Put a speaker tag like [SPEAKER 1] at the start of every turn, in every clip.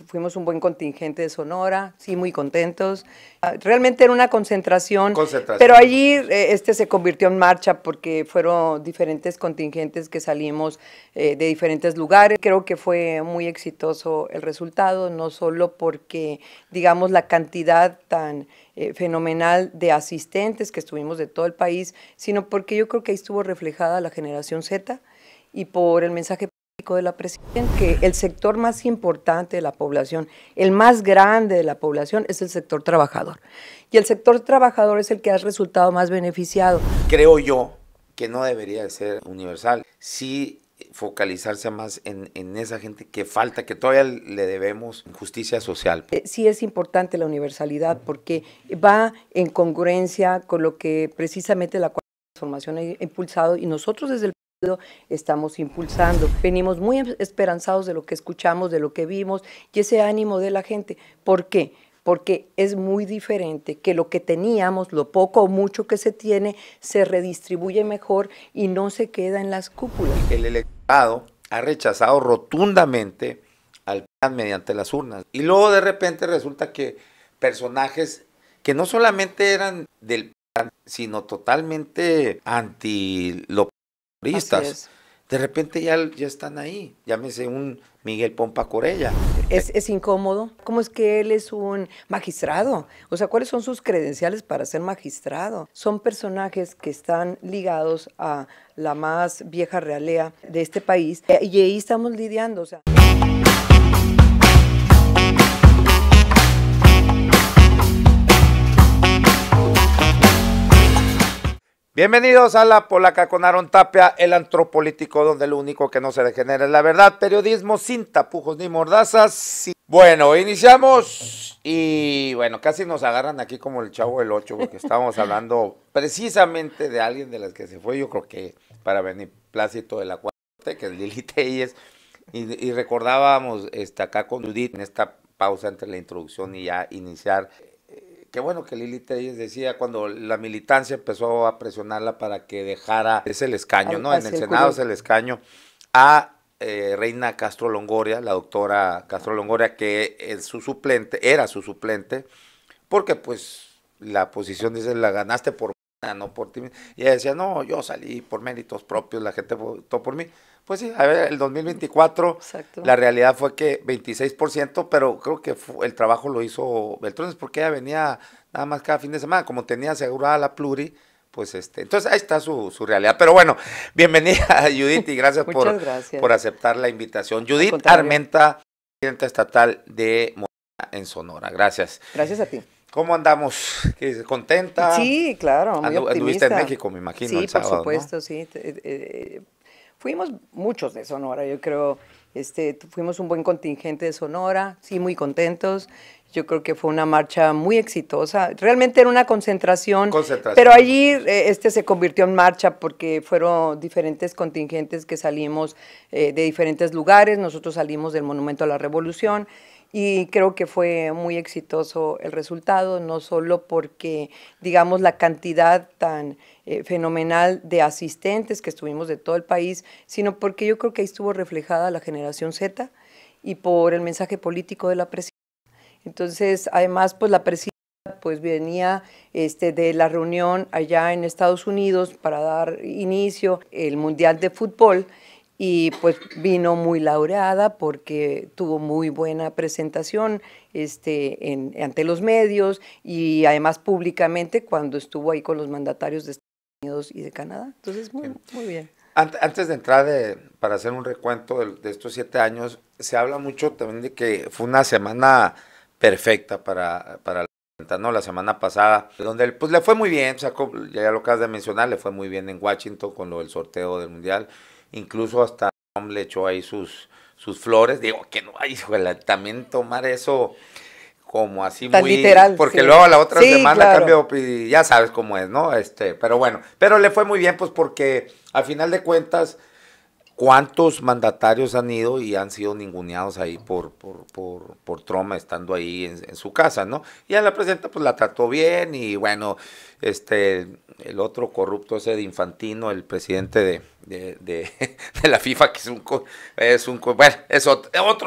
[SPEAKER 1] Fuimos un buen contingente de Sonora, sí, muy contentos. Realmente era una concentración, pero allí se convirtió en marcha porque fueron diferentes contingentes que salimos de diferentes lugares. Creo que fue muy exitoso el resultado, no solo porque, digamos, la cantidad tan fenomenal de asistentes que estuvimos de todo el país, sino porque yo creo que ahí estuvo reflejada la generación Z y por el mensaje de la presidenta, que el sector más importante de la población, el más grande de la población es el sector trabajador. Y el sector trabajador es el que ha resultado más beneficiado.
[SPEAKER 2] Creo yo que no debería de ser universal, sí focalizarse más en esa gente que falta, que todavía le debemos justicia social.
[SPEAKER 1] Sí es importante la universalidad porque va en congruencia con lo que precisamente la cuarta transformación ha impulsado y nosotros desde el estamos impulsando. Venimos muy esperanzados de lo que escuchamos, de lo que vimos y ese ánimo de la gente. ¿Por qué? Porque es muy diferente que lo que teníamos, lo poco o mucho que se tiene, se redistribuye mejor y no se queda en las cúpulas.
[SPEAKER 2] El electorado ha rechazado rotundamente al PAN mediante las urnas. Y luego de repente resulta que personajes que no solamente eran del PAN, sino totalmente anti lo de repente ya están ahí, llámese un Miguel Pompa Corella.
[SPEAKER 1] Es incómodo. ¿Cómo es que él es un magistrado? O sea, ¿cuáles son sus credenciales para ser magistrado? Son personajes que están ligados a la más vieja realea de este país y ahí estamos lidiando. O sea.
[SPEAKER 2] Bienvenidos a La Polaca con Aaron Tapia, el antropolítico donde lo único que no se degenera es la verdad, periodismo sin tapujos ni mordazas. Sí. Bueno, iniciamos y bueno, casi nos agarran aquí como el Chavo del Ocho porque estábamos hablando precisamente de alguien de las que se fue, yo creo que para beneplácito de la cuarta, que es Lili Telles, y recordábamos acá con Judith en esta pausa entre la introducción y ya iniciar. Qué bueno que Lili Telles decía cuando la militancia empezó a presionarla para que dejara ese el escaño, ¿no? En el Senado es el escaño a Reina Castro Longoria, la doctora Castro Longoria, que es su suplente, era su suplente, porque pues la posición dice, la ganaste por no por ti. Y ella decía, no, yo salí por méritos propios, la gente votó por mí. Pues sí, a ver, el 2024, exacto. La realidad fue que 26%, pero creo que el trabajo lo hizo Beltrones porque ella venía nada más cada fin de semana, como tenía asegurada la pluri, pues entonces ahí está su realidad. Pero bueno, bienvenida Judith y gracias por aceptar la invitación. Judith Armenta, presidenta estatal de Morena en Sonora. Gracias.
[SPEAKER 1] Gracias a ti.
[SPEAKER 2] ¿Cómo andamos? ¿Contenta?
[SPEAKER 1] Sí, claro, muy optimista.
[SPEAKER 2] Anduviste en México, me imagino,
[SPEAKER 1] sí,
[SPEAKER 2] el sábado,
[SPEAKER 1] por supuesto,
[SPEAKER 2] ¿no?
[SPEAKER 1] Sí. Fuimos muchos de Sonora, yo creo, fuimos un buen contingente de Sonora, sí, muy contentos. Yo creo que fue una marcha muy exitosa. Realmente era una concentración. Pero allí se convirtió en marcha porque fueron diferentes contingentes que salimos de diferentes lugares. Nosotros salimos del Monumento a la Revolución. Y creo que fue muy exitoso el resultado, no solo porque, digamos, la cantidad tan fenomenal de asistentes que estuvimos de todo el país, sino porque yo creo que ahí estuvo reflejada la generación Z y por el mensaje político de la presidenta. Entonces, además, pues la presidenta pues venía de la reunión allá en Estados Unidos para dar inicio al Mundial de Fútbol. Y pues vino muy laureada porque tuvo muy buena presentación ante los medios y además públicamente cuando estuvo ahí con los mandatarios de Estados Unidos y de Canadá. Entonces, muy bien.
[SPEAKER 2] Antes de entrar para hacer un recuento de estos 7 años, se habla mucho también de que fue una semana perfecta para la presidenta, ¿no? La semana pasada, donde pues le fue muy bien, sacó, ya lo acabas de mencionar, le fue muy bien en Washington con lo del sorteo del Mundial. Incluso hasta le echó ahí sus flores. Digo, que no, híjole, también tomar eso como así tan muy literal, porque sí. Luego la otra semana claro. Cambio y ya sabes cómo es, ¿no? Pero bueno, pero le fue muy bien pues porque al final de cuentas ¿Cuántos mandatarios han ido y han sido ninguneados ahí por Trump estando ahí en su casa, ¿no? Y a la presidenta pues la trató bien y bueno, el otro corrupto ese de Infantino, el presidente de la FIFA, que bueno, es otro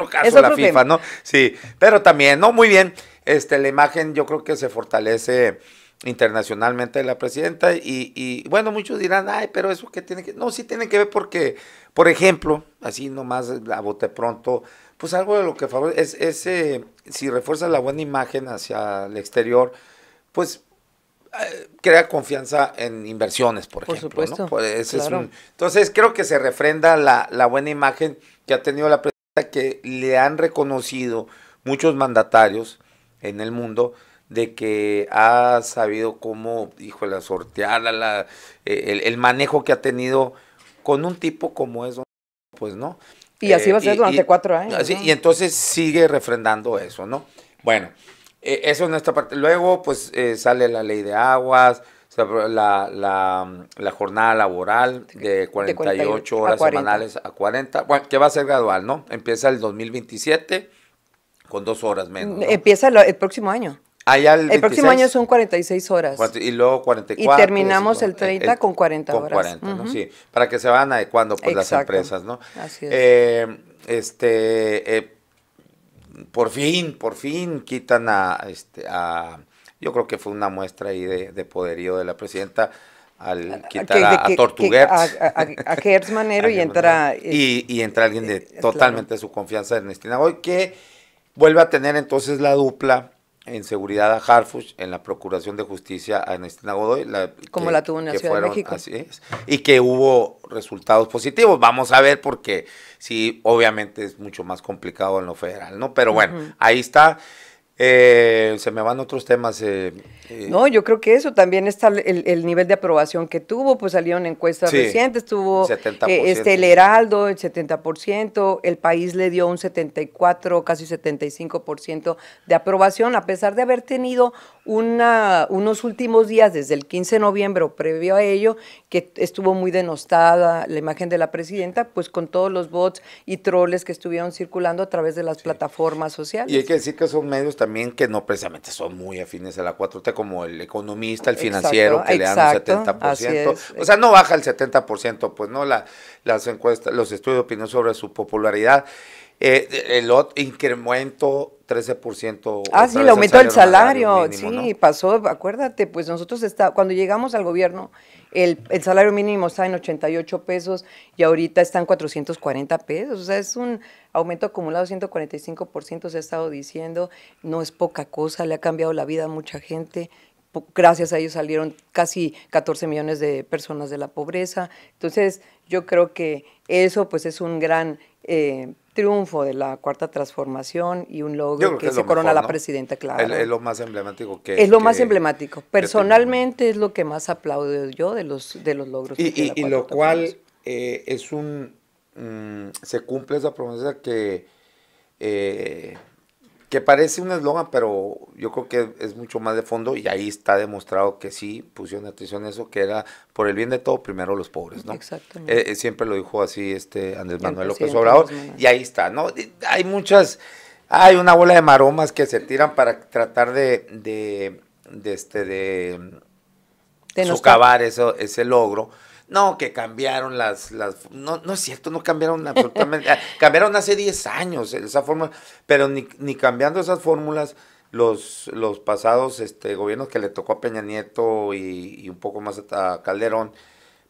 [SPEAKER 2] caso
[SPEAKER 1] es otro
[SPEAKER 2] la FIFA,
[SPEAKER 1] tema,
[SPEAKER 2] ¿no? Sí, pero también, no, muy bien, la imagen yo creo que se fortalece internacionalmente de la presidenta y bueno, muchos dirán, ay, pero eso que tiene que, no, sí tiene que ver porque, por ejemplo, así nomás a bote pronto, pues algo de lo que favorece si refuerza la buena imagen hacia el exterior, pues crea confianza en inversiones, por ejemplo,
[SPEAKER 1] supuesto,
[SPEAKER 2] ¿no? Pues
[SPEAKER 1] claro.
[SPEAKER 2] entonces creo que se refrenda la buena imagen que ha tenido la presidenta, que le han reconocido muchos mandatarios en el mundo, de que ha sabido cómo, híjole, sortear el manejo que ha tenido con un tipo como es, pues, ¿no?
[SPEAKER 1] Y así va a ser durante 4 años,
[SPEAKER 2] así,
[SPEAKER 1] ¿no?
[SPEAKER 2] y entonces sigue refrendando eso, ¿no? Bueno, eso en esta parte. Luego, pues, sale la ley de aguas, la jornada laboral de 48 horas semanales a 40, bueno, que va a ser gradual, ¿no? Empieza el 2027 con 2 horas menos, ¿no?
[SPEAKER 1] Empieza el próximo año.
[SPEAKER 2] Allá
[SPEAKER 1] el próximo año son 46 horas.
[SPEAKER 2] Y luego 44.
[SPEAKER 1] Y terminamos el 30 con 40 horas.
[SPEAKER 2] Con 40, ¿no? Sí, para que se van adecuando pues las empresas, ¿no?
[SPEAKER 1] Así es.
[SPEAKER 2] Por fin quitan yo creo que fue una muestra ahí de poderío de la presidenta al quitar a Tortuguerts.
[SPEAKER 1] A Gertz Manero y entra...
[SPEAKER 2] y entra alguien de totalmente de su confianza, Ernestina Godoy, que vuelve a tener entonces la dupla en seguridad a Harfuch, en la Procuración de Justicia a Ernestina Godoy.
[SPEAKER 1] Como la tuvo en la Ciudad de México.
[SPEAKER 2] Así es, y que hubo resultados positivos. Vamos a ver, porque sí, obviamente es mucho más complicado en lo federal, ¿no? Pero bueno, ahí está. Se me van otros temas.
[SPEAKER 1] No, yo creo que eso también está el nivel de aprobación que tuvo, pues salieron encuestas recientes, tuvo
[SPEAKER 2] 70%.
[SPEAKER 1] El Heraldo, el 70%, el país le dio un 74, casi 75% de aprobación, a pesar de haber tenido unos últimos días, desde el 15 de noviembre o previo a ello, que estuvo muy denostada la imagen de la presidenta, pues con todos los bots y troles que estuvieron circulando a través de las plataformas sociales.
[SPEAKER 2] Y hay que decir que son medios también que no precisamente son muy afines a la 4T, como El Economista, El Financiero, que le dan un 70%. O sea, no baja el 70%, pues no, las encuestas, los estudios de opinión sobre su popularidad. El incremento 13%.
[SPEAKER 1] Sí, el aumento del salario,
[SPEAKER 2] mínimo,
[SPEAKER 1] sí,
[SPEAKER 2] ¿no?
[SPEAKER 1] Pasó, acuérdate, pues nosotros cuando llegamos al gobierno, el salario mínimo está en 88 pesos y ahorita está en 440 pesos, o sea, es un aumento acumulado 145%, se ha estado diciendo, no es poca cosa, le ha cambiado la vida a mucha gente. Gracias a ellos salieron casi 14 millones de personas de la pobreza. Entonces, yo creo que eso pues es un gran triunfo de la Cuarta Transformación y un logro que se corona la presidenta, claro.
[SPEAKER 2] Es lo más emblemático que...
[SPEAKER 1] Es lo más emblemático. Personalmente es lo que más aplaudo yo de los logros.
[SPEAKER 2] Y lo cual es se cumple esa promesa que parece un eslogan, pero yo creo que es mucho más de fondo, y ahí está demostrado que sí pusieron atención a eso, que era por el bien de todo, primero los pobres, ¿no?
[SPEAKER 1] Exactamente.
[SPEAKER 2] Siempre lo dijo así Andrés Manuel López Obrador, y ahí está, ¿no? Hay una bola de maromas que se tiran para tratar de socavar ese logro. No, que cambiaron no es cierto, no cambiaron absolutamente, cambiaron hace 10 años esa fórmula, pero ni cambiando esas fórmulas, los pasados gobiernos que le tocó a Peña Nieto y un poco más a Calderón,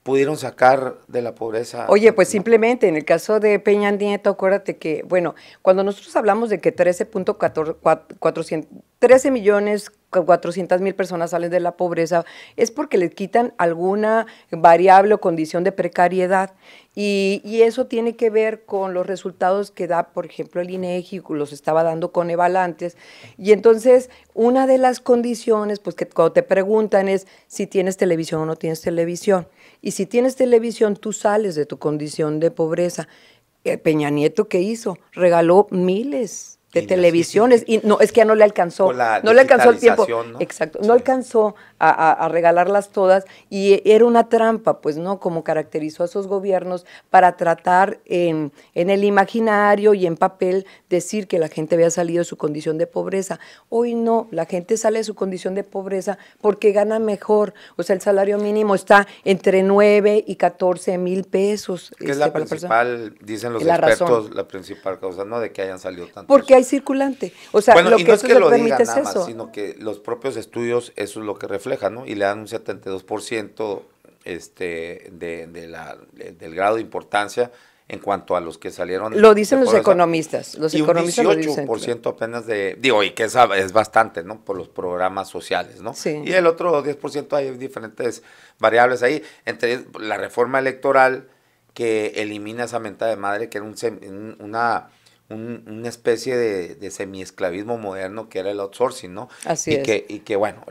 [SPEAKER 2] pudieron sacar de la pobreza.
[SPEAKER 1] Oye, pues simplemente en el caso de Peña Nieto, acuérdate que, bueno, cuando nosotros hablamos de que 13.400.000 personas salen de la pobreza, es porque les quitan alguna variable o condición de precariedad. Y eso tiene que ver con los resultados que da, por ejemplo, el INEGI, los estaba dando con Evalantes. Y entonces, una de las condiciones, pues que cuando te preguntan es si tienes televisión o no tienes televisión. Y si tienes televisión, tú sales de tu condición de pobreza. Peña Nieto, ¿qué hizo? Regaló miles de
[SPEAKER 2] Y
[SPEAKER 1] televisiones,
[SPEAKER 2] así,
[SPEAKER 1] y no, es que ya no le alcanzó,
[SPEAKER 2] con la
[SPEAKER 1] no le alcanzó el tiempo,
[SPEAKER 2] digitalización, ¿no?
[SPEAKER 1] exacto, no
[SPEAKER 2] Sí.
[SPEAKER 1] alcanzó a regalarlas todas, y era una trampa, pues, ¿no? Como caracterizó a esos gobiernos para tratar en el imaginario y en papel decir que la gente había salido de su condición de pobreza. Hoy no, la gente sale de su condición de pobreza porque gana mejor, o sea, el salario mínimo está entre 9 y 14 mil pesos
[SPEAKER 2] Que es la
[SPEAKER 1] para la persona.
[SPEAKER 2] principal, dicen los
[SPEAKER 1] Es la razón.
[SPEAKER 2] expertos, la principal causa, ¿no? De que hayan salido
[SPEAKER 1] Porque
[SPEAKER 2] tantos.
[SPEAKER 1] hay circulante. O sea,
[SPEAKER 2] Bueno,
[SPEAKER 1] lo
[SPEAKER 2] y
[SPEAKER 1] que
[SPEAKER 2] no es
[SPEAKER 1] eso
[SPEAKER 2] que
[SPEAKER 1] se
[SPEAKER 2] lo
[SPEAKER 1] permite
[SPEAKER 2] digan
[SPEAKER 1] es
[SPEAKER 2] nada más,
[SPEAKER 1] eso.
[SPEAKER 2] sino que los propios estudios eso es lo que reflejan, ¿no? Y le dan un 72% del grado de importancia en cuanto a los que salieron
[SPEAKER 1] Lo
[SPEAKER 2] de
[SPEAKER 1] dicen los
[SPEAKER 2] pobreza.
[SPEAKER 1] economistas. Los
[SPEAKER 2] Y un
[SPEAKER 1] economistas lo dicen.
[SPEAKER 2] 18% apenas digo, y que es bastante, ¿no? Por los programas sociales, ¿no?
[SPEAKER 1] Sí.
[SPEAKER 2] Y el otro 10% hay diferentes variables ahí, entre ellas la reforma electoral que elimina esa mentada de madre, que era una especie de semiesclavismo moderno que era el outsourcing, ¿no?
[SPEAKER 1] Así es.
[SPEAKER 2] Y que bueno,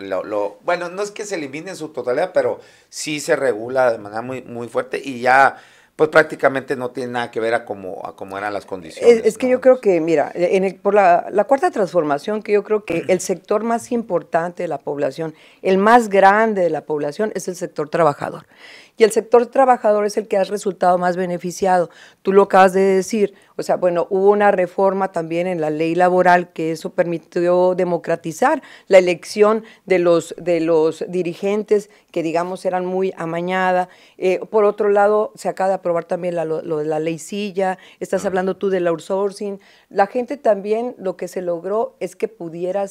[SPEAKER 2] bueno, no es que se elimine en su totalidad, pero sí se regula de manera muy, muy fuerte y ya pues prácticamente no tiene nada que ver a cómo eran las condiciones.
[SPEAKER 1] Es que
[SPEAKER 2] ¿no?
[SPEAKER 1] yo creo que, mira, por la cuarta transformación, que yo creo que el sector más importante de la población, el más grande de la población, es el sector trabajador. Y el sector trabajador es el que ha resultado más beneficiado. Tú lo acabas de decir, o sea, bueno, hubo una reforma también en la ley laboral que eso permitió democratizar la elección de los dirigentes que, digamos, eran muy amañada. Por otro lado, se acaba de aprobar también lo de la ley Silla, estás hablando tú del outsourcing. La gente también, lo que se logró es que pudiera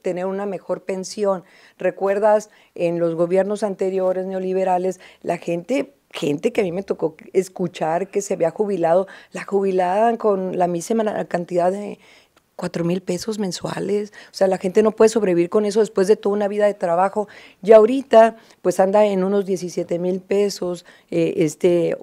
[SPEAKER 1] tener una mejor pensión. ¿Recuerdas en los gobiernos anteriores neoliberales, la gente que a mí me tocó escuchar que se había jubilado, la jubilaban con la misma cantidad de 4,000 pesos mensuales? O sea, la gente no puede sobrevivir con eso después de toda una vida de trabajo. Y ahorita, pues anda en unos 17,000 pesos,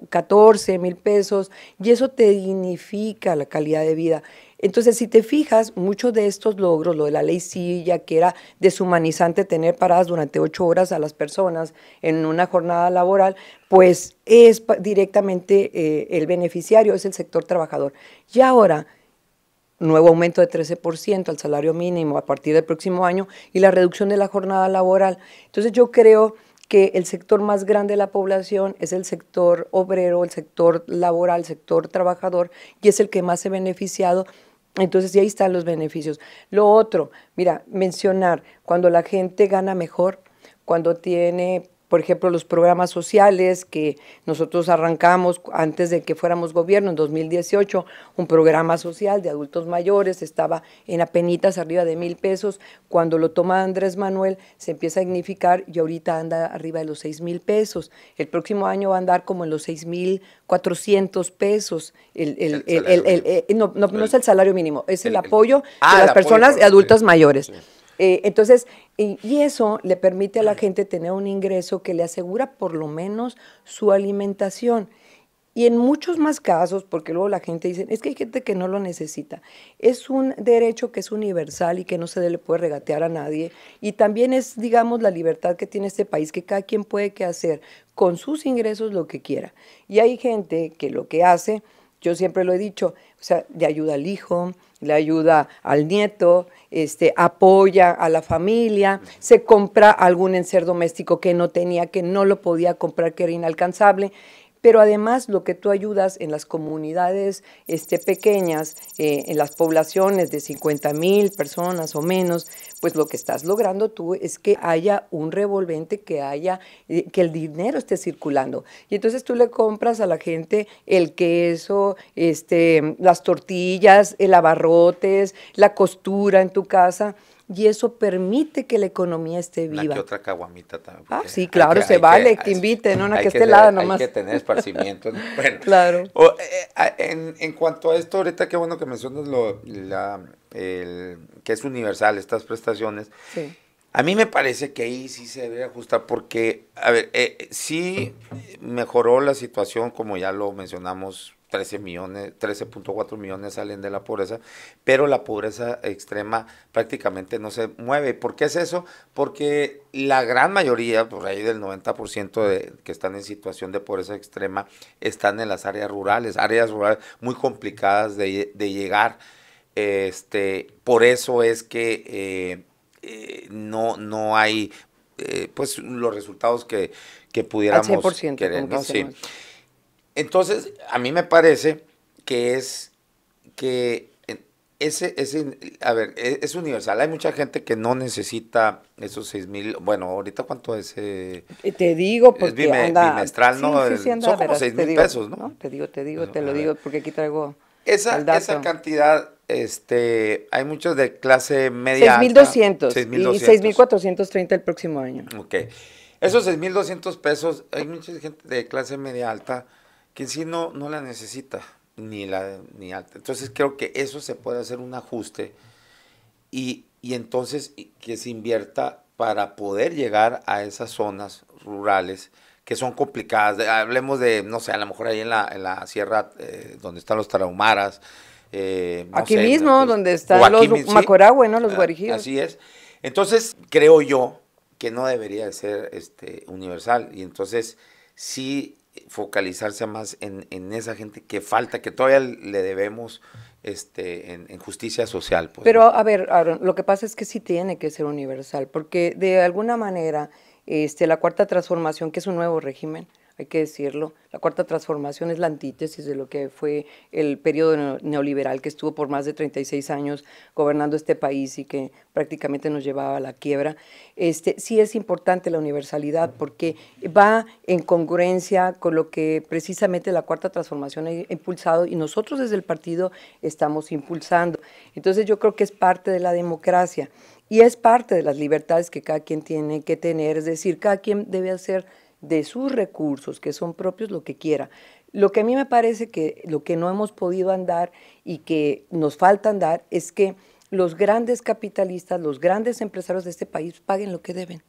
[SPEAKER 1] 14,000 pesos, y eso te dignifica la calidad de vida. Entonces, si te fijas, muchos de estos logros, lo de la ley Silla, que era deshumanizante tener paradas durante 8 horas a las personas en una jornada laboral, pues es directamente el beneficiario, es el sector trabajador. Y ahora, nuevo aumento de 13% al salario mínimo a partir del próximo año y la reducción de la jornada laboral. Entonces, yo creo que el sector más grande de la población es el sector obrero, el sector laboral, el sector trabajador, y es el que más se ha beneficiado. Entonces, y ahí están los beneficios. Lo otro, mira, mencionar, cuando la gente gana mejor, cuando tiene, por ejemplo, los programas sociales que nosotros arrancamos antes de que fuéramos gobierno, en 2018, un programa social de adultos mayores, estaba en apenitas arriba de 1,000 pesos. Cuando lo toma Andrés Manuel, se empieza a dignificar y ahorita anda arriba de los 6,000 pesos. El próximo año va a andar como en los 6,400 pesos. No es el salario mínimo, es el apoyo de las personas adultas mayores.
[SPEAKER 2] Sí.
[SPEAKER 1] Entonces, y eso le permite a la gente tener un ingreso que le asegura por lo menos su alimentación. Y en muchos más casos, porque luego la gente dice, es que hay gente que no lo necesita. Es un derecho que es universal y que no se le puede regatear a nadie. Y también es, digamos, la libertad que tiene este país, que cada quien puede hacer con sus ingresos lo que quiera. Y hay gente que lo que hace, yo siempre lo he dicho, o sea, le ayuda al hijo, le ayuda al nieto, apoya a la familia, se compra algún enser doméstico que no tenía, que no lo podía comprar, que era inalcanzable. Pero además lo que tú ayudas en las comunidades pequeñas, en las poblaciones de 50,000 personas o menos, pues lo que estás logrando tú es que haya un revolvente, que el dinero esté circulando. Y entonces tú le compras a la gente el queso, las tortillas, el abarrotes, la costura en tu casa. Y eso permite que la economía esté viva.
[SPEAKER 2] Una que otra caguamita también.
[SPEAKER 1] Sí, claro, se vale, que inviten, una que esté helada nomás.
[SPEAKER 2] Hay que tener esparcimiento. Bueno,
[SPEAKER 1] claro.
[SPEAKER 2] En cuanto a esto, ahorita qué bueno que mencionas que es universal, estas prestaciones.
[SPEAKER 1] Sí.
[SPEAKER 2] A mí me parece que ahí sí se debe ajustar porque, a ver, sí mejoró la situación, como ya lo mencionamos, 13.4 millones salen de la pobreza, pero la pobreza extrema prácticamente no se mueve. ¿Por qué es eso? Porque la gran mayoría, por ahí del 90% que están en situación de pobreza extrema, están en las áreas rurales muy complicadas de llegar. Por eso es que no hay pues los resultados que
[SPEAKER 1] Al
[SPEAKER 2] pudiéramos
[SPEAKER 1] 100%,
[SPEAKER 2] querer,
[SPEAKER 1] como
[SPEAKER 2] ¿no? Sí.
[SPEAKER 1] quisiéramos.
[SPEAKER 2] Entonces, a mí me parece que a ver, es universal. Hay mucha gente que no necesita esos 6,000. Bueno, ahorita cuánto es,
[SPEAKER 1] Te digo
[SPEAKER 2] es
[SPEAKER 1] porque anda,
[SPEAKER 2] bimestral,
[SPEAKER 1] sí,
[SPEAKER 2] ¿no?
[SPEAKER 1] sí, sí anda,
[SPEAKER 2] Son como
[SPEAKER 1] verás,
[SPEAKER 2] seis
[SPEAKER 1] te
[SPEAKER 2] mil
[SPEAKER 1] digo,
[SPEAKER 2] pesos, ¿no?
[SPEAKER 1] ¿no? Te lo
[SPEAKER 2] A ver.
[SPEAKER 1] digo porque aquí traigo el
[SPEAKER 2] Esa
[SPEAKER 1] dato.
[SPEAKER 2] cantidad, hay muchos de clase media
[SPEAKER 1] Seis mil
[SPEAKER 2] alta, seis
[SPEAKER 1] doscientos
[SPEAKER 2] mil
[SPEAKER 1] y seis mil
[SPEAKER 2] doscientos.
[SPEAKER 1] cuatrocientos treinta el próximo año.
[SPEAKER 2] Ok. Esos 6,200 pesos, hay mucha gente de clase media alta que en sí no la necesita, ni alta. Entonces creo que eso se puede hacer un ajuste y entonces que se invierta para poder llegar a esas zonas rurales que son complicadas. Hablemos de, no sé, a lo mejor ahí en la sierra donde están los tarahumaras, no
[SPEAKER 1] Aquí
[SPEAKER 2] sé,
[SPEAKER 1] mismo, donde
[SPEAKER 2] o
[SPEAKER 1] están
[SPEAKER 2] aquí,
[SPEAKER 1] los
[SPEAKER 2] sí,
[SPEAKER 1] Macoragüe, ¿no? Los guarijíos.
[SPEAKER 2] así es. Entonces, creo yo que no debería de ser universal y entonces sí focalizarse más en esa gente que falta, que todavía le debemos en justicia social, pues,
[SPEAKER 1] Pero
[SPEAKER 2] ¿no?
[SPEAKER 1] a ver, Aaron, lo que pasa es que sí tiene que ser universal, porque de alguna manera la cuarta transformación, que es un nuevo régimen, hay que decirlo, la cuarta transformación es la antítesis de lo que fue el periodo neoliberal que estuvo por más de 36 años gobernando este país y que prácticamente nos llevaba a la quiebra. Sí es importante la universalidad porque va en congruencia con lo que precisamente la cuarta transformación ha impulsado y nosotros desde el partido estamos impulsando. Entonces yo creo que es parte de la democracia y es parte de las libertades que cada quien tiene que tener, es decir, cada quien debe hacer de sus recursos, que son propios, lo que quiera. Lo que a mí me parece que lo que no hemos podido andar y que nos falta andar es que los grandes capitalistas, los grandes empresarios de este país paguen lo que deben,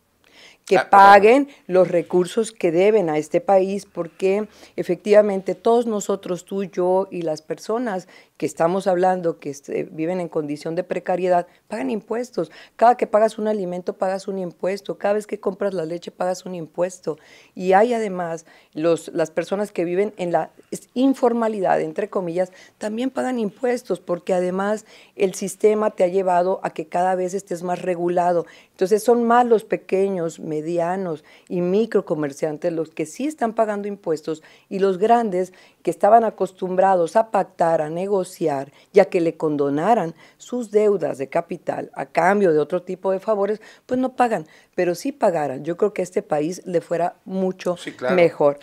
[SPEAKER 1] que
[SPEAKER 2] Totalmente.
[SPEAKER 1] paguen los recursos que deben a este país, porque efectivamente todos nosotros, tú, yo y las personas que estamos hablando, que viven en condición de precariedad, pagan impuestos. Cada que pagas un alimento, pagas un impuesto. Cada vez que compras la leche, pagas un impuesto. Y hay además las personas que viven en la informalidad, entre comillas, también pagan impuestos, porque además el sistema te ha llevado a que cada vez estés más regulado. Entonces son más los pequeños, medianos y microcomerciantes los que sí están pagando impuestos y los grandes que estaban acostumbrados a pactar, a negociar, ya que le condonaran sus deudas de capital a cambio de otro tipo de favores, pues no pagan, pero si pagaran, yo creo que a este país le fuera mucho
[SPEAKER 2] Sí, claro.
[SPEAKER 1] mejor.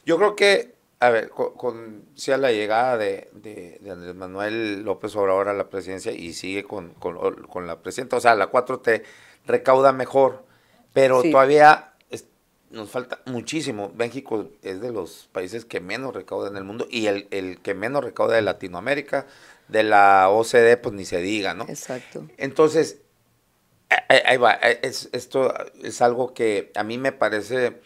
[SPEAKER 2] Yo creo que, a ver, sí a la llegada de Andrés Manuel López Obrador a la presidencia y sigue con la presidenta, o sea, la 4T recauda mejor, pero
[SPEAKER 1] Sí,
[SPEAKER 2] todavía nos falta muchísimo. México es de los países que menos recauda en el mundo y el que menos recauda de Latinoamérica, de la OCDE, pues ni se diga, ¿no?
[SPEAKER 1] exacto.
[SPEAKER 2] Entonces, ahí va, esto es algo que a mí me parece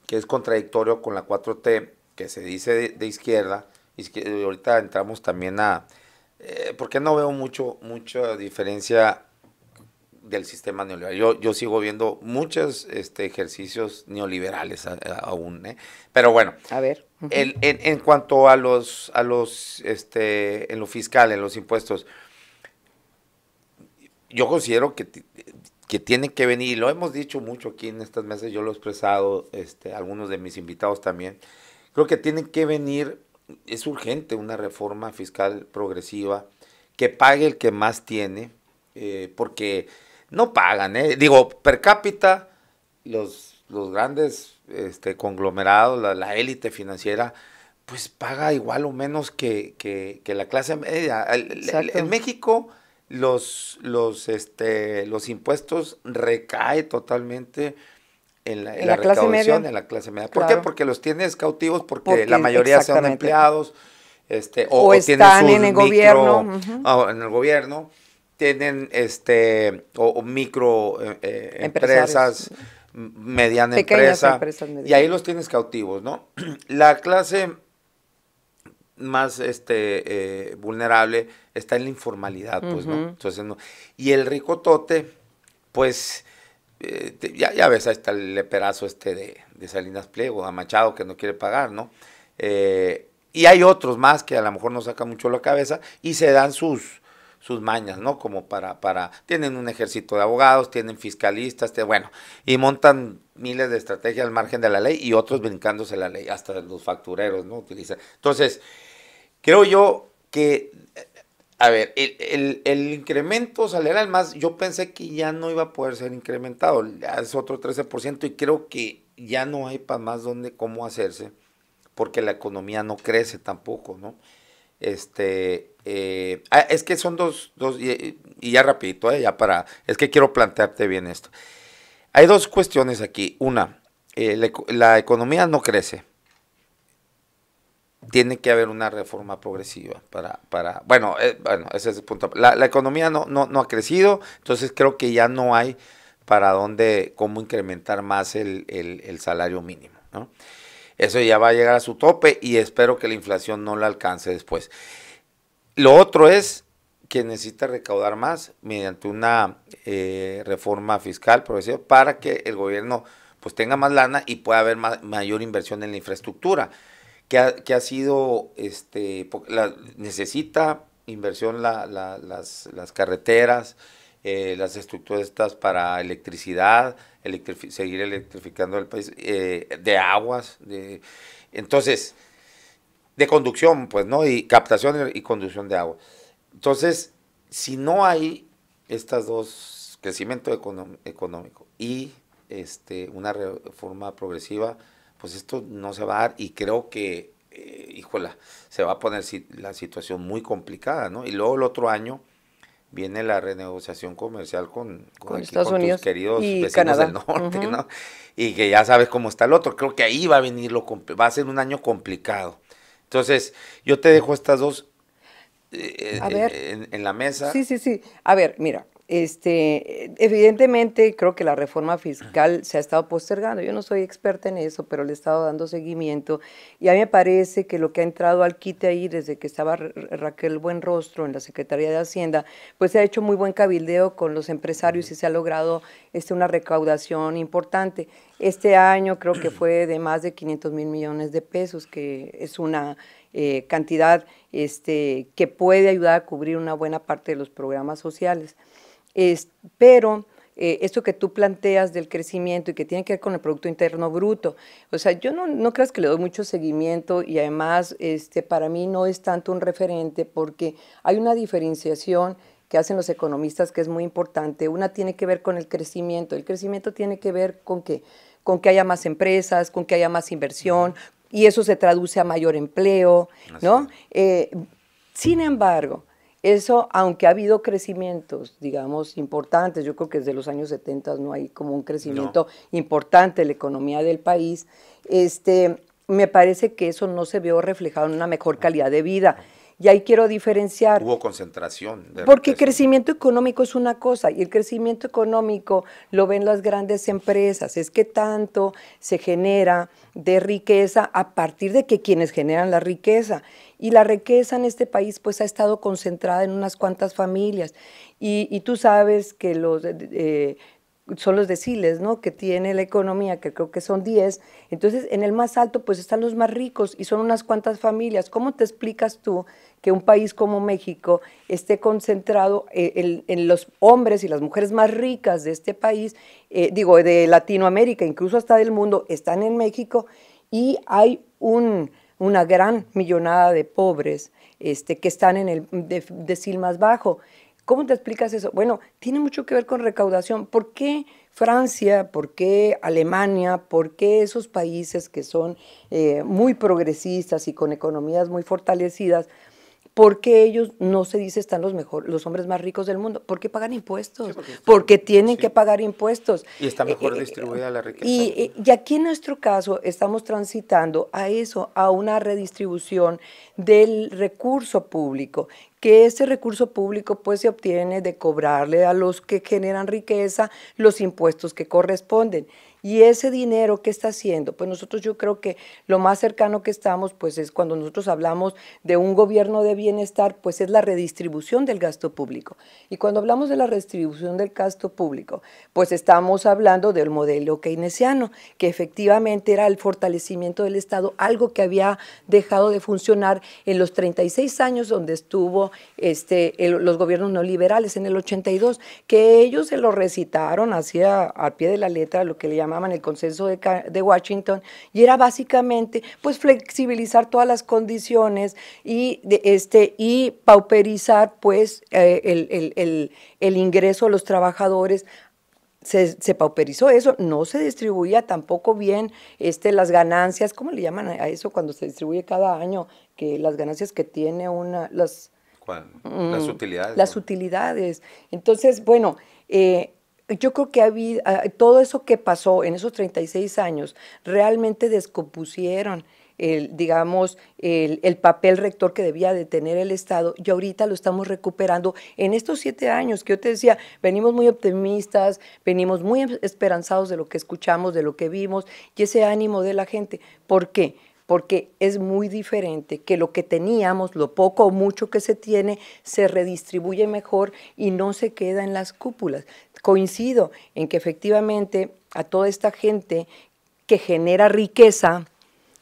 [SPEAKER 2] que es contradictorio con la 4T, que se dice de izquierda, y ahorita entramos también porque no veo mucha diferencia del sistema neoliberal. Yo sigo viendo muchos ejercicios neoliberales aún, ¿eh? Pero bueno,
[SPEAKER 1] A ver.
[SPEAKER 2] en cuanto a en lo fiscal, en los impuestos, yo considero que tiene que venir, y lo hemos dicho mucho aquí en estas mesas, yo lo he expresado, algunos de mis invitados también, creo que tiene que venir, es urgente una reforma fiscal progresiva, que pague el que más tiene, porque no pagan, digo, per cápita, los grandes conglomerados, la élite financiera, pues paga igual o menos que la clase media. En
[SPEAKER 1] Exacto.
[SPEAKER 2] México los impuestos recae totalmente en
[SPEAKER 1] En
[SPEAKER 2] la
[SPEAKER 1] la clase
[SPEAKER 2] recaudación
[SPEAKER 1] media,
[SPEAKER 2] de la clase media. ¿Por qué?
[SPEAKER 1] claro,
[SPEAKER 2] Porque los tienes cautivos, porque la
[SPEAKER 1] porque
[SPEAKER 2] mayoría son
[SPEAKER 1] exactamente.
[SPEAKER 2] empleados,
[SPEAKER 1] O
[SPEAKER 2] o tienen
[SPEAKER 1] están en
[SPEAKER 2] sus
[SPEAKER 1] el gobierno,
[SPEAKER 2] micro, en el gobierno, tienen o micro
[SPEAKER 1] empresarios,
[SPEAKER 2] empresas, mediana
[SPEAKER 1] pequeñas
[SPEAKER 2] empresa,
[SPEAKER 1] empresas
[SPEAKER 2] y ahí
[SPEAKER 1] medianas.
[SPEAKER 2] los tienes cautivos, ¿no? La clase más vulnerable está en la informalidad, pues, ¿no?
[SPEAKER 1] Ujú.
[SPEAKER 2] Entonces, no. Y el ricotote, pues, ya ves, ahí está el leperazo de Salinas Pliego, a Machado que no quiere pagar, ¿no? Y hay otros más que a lo mejor no sacan mucho la cabeza y se dan sus mañas, ¿no? Como tienen un ejército de abogados, tienen fiscalistas, bueno, y montan miles de estrategias al margen de la ley y otros brincándose la ley, hasta los factureros, ¿no? Utilizan. Entonces, creo yo que, a ver, el incremento salarial más, yo pensé que ya no iba a poder ser incrementado, ya es otro 13% y creo que ya no hay para más cómo hacerse, porque la economía no crece tampoco, ¿no? Es que son dos y ya rapidito, es que quiero plantearte bien esto. Hay dos cuestiones aquí. Una, la economía no crece. Tiene que haber una reforma progresiva bueno, ese es el punto. La economía no ha crecido, entonces creo que ya no hay cómo incrementar más el salario mínimo, ¿no? Eso ya va a llegar a su tope y espero que la inflación no la alcance después. Lo otro es que necesita recaudar más mediante una reforma fiscal progresiva para que el gobierno pues tenga más lana y pueda haber mayor inversión en la infraestructura, que ha sido, necesita inversión las carreteras, las estructuras estas para electricidad, seguir electrificando el país, de aguas, entonces, de conducción, pues, ¿no? Y captación y conducción de agua. Entonces, si no hay estas dos, crecimiento económico y una reforma progresiva, pues esto no se va a dar y creo que, híjola, se va a poner la situación muy complicada, ¿no? Y luego el otro año viene la renegociación comercial con
[SPEAKER 1] Estados Unidos
[SPEAKER 2] tus queridos
[SPEAKER 1] y
[SPEAKER 2] vecinos
[SPEAKER 1] Canadá.
[SPEAKER 2] del norte, ¿no? Y que ya sabes cómo está el otro. Creo que ahí va a venir va a ser un año complicado. Entonces, yo te dejo estas dos
[SPEAKER 1] A ver,
[SPEAKER 2] en la mesa.
[SPEAKER 1] Sí. A ver, mira, evidentemente creo que la reforma fiscal se ha estado postergando. Yo no soy experta en eso, pero le he estado dando seguimiento y a mí me parece que lo que ha entrado al quite ahí desde que estaba Raquel Buenrostro en la Secretaría de Hacienda, pues se ha hecho muy buen cabildeo con los empresarios y se ha logrado una recaudación importante. Este año creo que fue de más de 500,000 millones de pesos, que es una cantidad que puede ayudar a cubrir una buena parte de los programas sociales. Pero esto que tú planteas del crecimiento y que tiene que ver con el Producto Interno Bruto, o sea, yo no creas que le doy mucho seguimiento y además para mí no es tanto un referente porque hay una diferenciación que hacen los economistas que es muy importante. Una tiene que ver con el crecimiento tiene que ver con que haya más empresas, con que haya más inversión, y eso se traduce a mayor empleo, ¿no? Sin embargo, eso, aunque ha habido crecimientos, digamos, importantes, yo creo que desde los años 70 no hay como un crecimiento importante en la economía del país, me parece que eso no se vio reflejado en una mejor calidad de vida. Y ahí quiero diferenciar.
[SPEAKER 2] Hubo concentración.
[SPEAKER 1] Porque el crecimiento económico es una cosa y el crecimiento económico lo ven las grandes empresas. Es que tanto se genera de riqueza a partir de que quienes generan la riqueza. Y la riqueza en este país pues ha estado concentrada en unas cuantas familias. Y tú sabes que son los deciles, ¿no?, que tiene la economía, que creo que son 10, entonces en el más alto pues están los más ricos y son unas cuantas familias. ¿Cómo te explicas tú que un país como México esté concentrado en los hombres y las mujeres más ricas de este país, de Latinoamérica, incluso hasta del mundo, están en México y hay una gran millonada de pobres que están en el decil más bajo? ¿Cómo te explicas eso? Bueno, tiene mucho que ver con recaudación. ¿Por qué Francia? ¿Por qué Alemania? ¿Por qué esos países que son muy progresistas y con economías muy fortalecidas? ¿Por qué ellos no se dice están los hombres más ricos del mundo? Porque pagan impuestos, porque tienen que pagar impuestos.
[SPEAKER 2] Y está mejor distribuida la riqueza.
[SPEAKER 1] Y aquí en nuestro caso estamos transitando a eso, a una redistribución del recurso público, que ese recurso público pues se obtiene de cobrarle a los que generan riqueza los impuestos que corresponden. Y ese dinero, ¿qué está haciendo? Pues nosotros yo creo que lo más cercano que estamos, pues es cuando nosotros hablamos de un gobierno de bienestar, pues es la redistribución del gasto público. Y cuando hablamos de la redistribución del gasto público, pues estamos hablando del modelo keynesiano, que efectivamente era el fortalecimiento del Estado, algo que había dejado de funcionar en los 36 años donde estuvo los gobiernos neoliberales en el 82, que ellos se lo recitaron hacia al pie de la letra, lo que le llamaban el consenso de Washington, y era básicamente pues flexibilizar todas las condiciones y pauperizar pues el ingreso de los trabajadores. Se pauperizó eso, no se distribuía tampoco bien las ganancias, ¿cómo le llaman a eso cuando se distribuye cada año? Que las ganancias que tiene
[SPEAKER 2] las utilidades.
[SPEAKER 1] Las utilidades. Entonces, bueno, yo creo que todo eso que pasó en esos 36 años realmente descompusieron digamos, el papel rector que debía de tener el Estado, y ahorita lo estamos recuperando en estos 7 años, que yo te decía, venimos muy optimistas, venimos muy esperanzados de lo que escuchamos, de lo que vimos, y ese ánimo de la gente. ¿Por qué? Porque es muy diferente que lo que teníamos, lo poco o mucho que se tiene, se redistribuye mejor y no se queda en las cúpulas. Coincido en que efectivamente a toda esta gente que genera riqueza,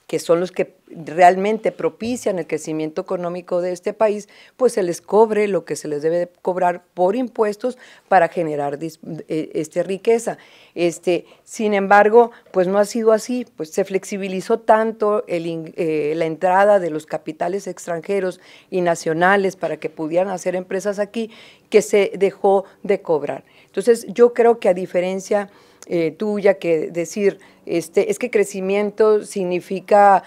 [SPEAKER 1] que son los que realmente propician el crecimiento económico de este país, pues se les cobre lo que se les debe cobrar por impuestos para generar riqueza. Sin embargo, pues no ha sido así, pues se flexibilizó tanto la entrada de los capitales extranjeros y nacionales para que pudieran hacer empresas aquí, que se dejó de cobrar. Entonces, yo creo que a diferencia tuya, que decir, es que crecimiento significa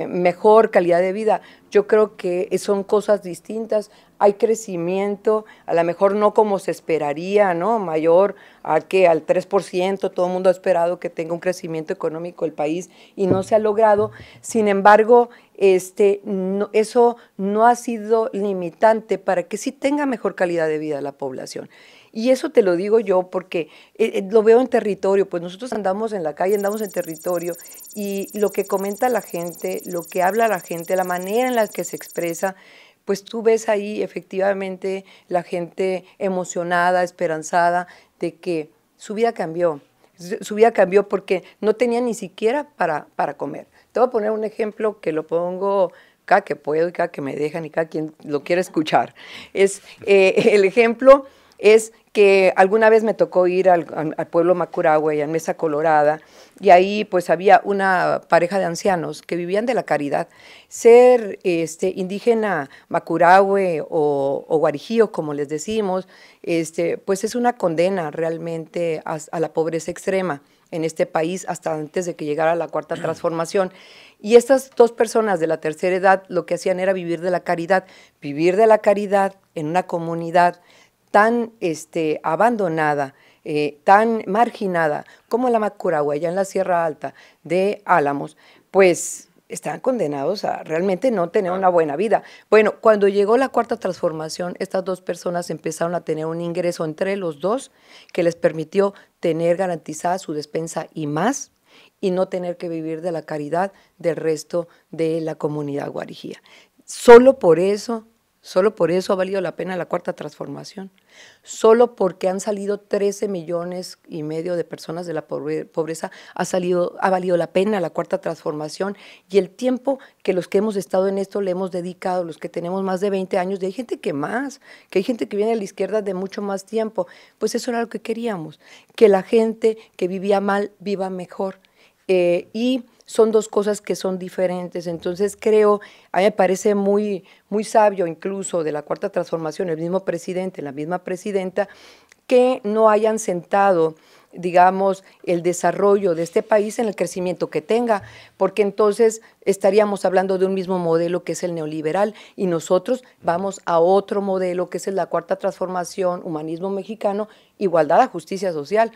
[SPEAKER 1] mejor calidad de vida. Yo creo que son cosas distintas. Hay crecimiento, a lo mejor no como se esperaría, ¿no? Mayor al 3%, todo el mundo ha esperado que tenga un crecimiento económico el país y no se ha logrado. Sin embargo, eso no ha sido limitante para que sí tenga mejor calidad de vida la población. Y eso te lo digo yo porque lo veo en territorio, pues nosotros andamos en la calle, andamos en territorio, y lo que comenta la gente, lo que habla la gente, la manera en la que se expresa, pues tú ves ahí efectivamente la gente emocionada, esperanzada de que su vida cambió. Su vida cambió porque no tenía ni siquiera para comer. Te voy a poner un ejemplo que lo pongo cada que puedo y cada que me dejan y cada quien lo quiere escuchar. El ejemplo es que alguna vez me tocó ir al pueblo Macurahue, en Mesa Colorada, y ahí pues había una pareja de ancianos que vivían de la caridad. Ser indígena Macurahue o guarijío, como les decimos, pues es una condena realmente a la pobreza extrema en este país hasta antes de que llegara la Cuarta Transformación. Y estas dos personas de la tercera edad lo que hacían era vivir de la caridad en una comunidad tan abandonada, tan marginada como la Macurahue, allá en la Sierra Alta de Álamos, pues están condenados a realmente no tener una buena vida. Bueno, cuando llegó la Cuarta Transformación, estas dos personas empezaron a tener un ingreso entre los dos que les permitió tener garantizada su despensa y más, y no tener que vivir de la caridad del resto de la comunidad guarijíe. Solo por eso ha valido la pena la Cuarta Transformación. Solo porque han salido 13,5 millones de personas de la pobreza, ha valido la pena la Cuarta Transformación, y el tiempo que los que hemos estado en esto le hemos dedicado, los que tenemos más de 20 años, y hay gente que hay gente que viene de la izquierda de mucho más tiempo, pues eso era lo que queríamos, que la gente que vivía mal viva mejor. Y son dos cosas que son diferentes. Entonces a mí me parece muy, muy sabio incluso de la Cuarta Transformación, el mismo presidente, la misma presidenta, que no hayan sentado, digamos, el desarrollo de este país en el crecimiento que tenga, porque entonces estaríamos hablando de un mismo modelo que es el neoliberal, y nosotros vamos a otro modelo que es la Cuarta Transformación, humanismo mexicano, igualdad a justicia social.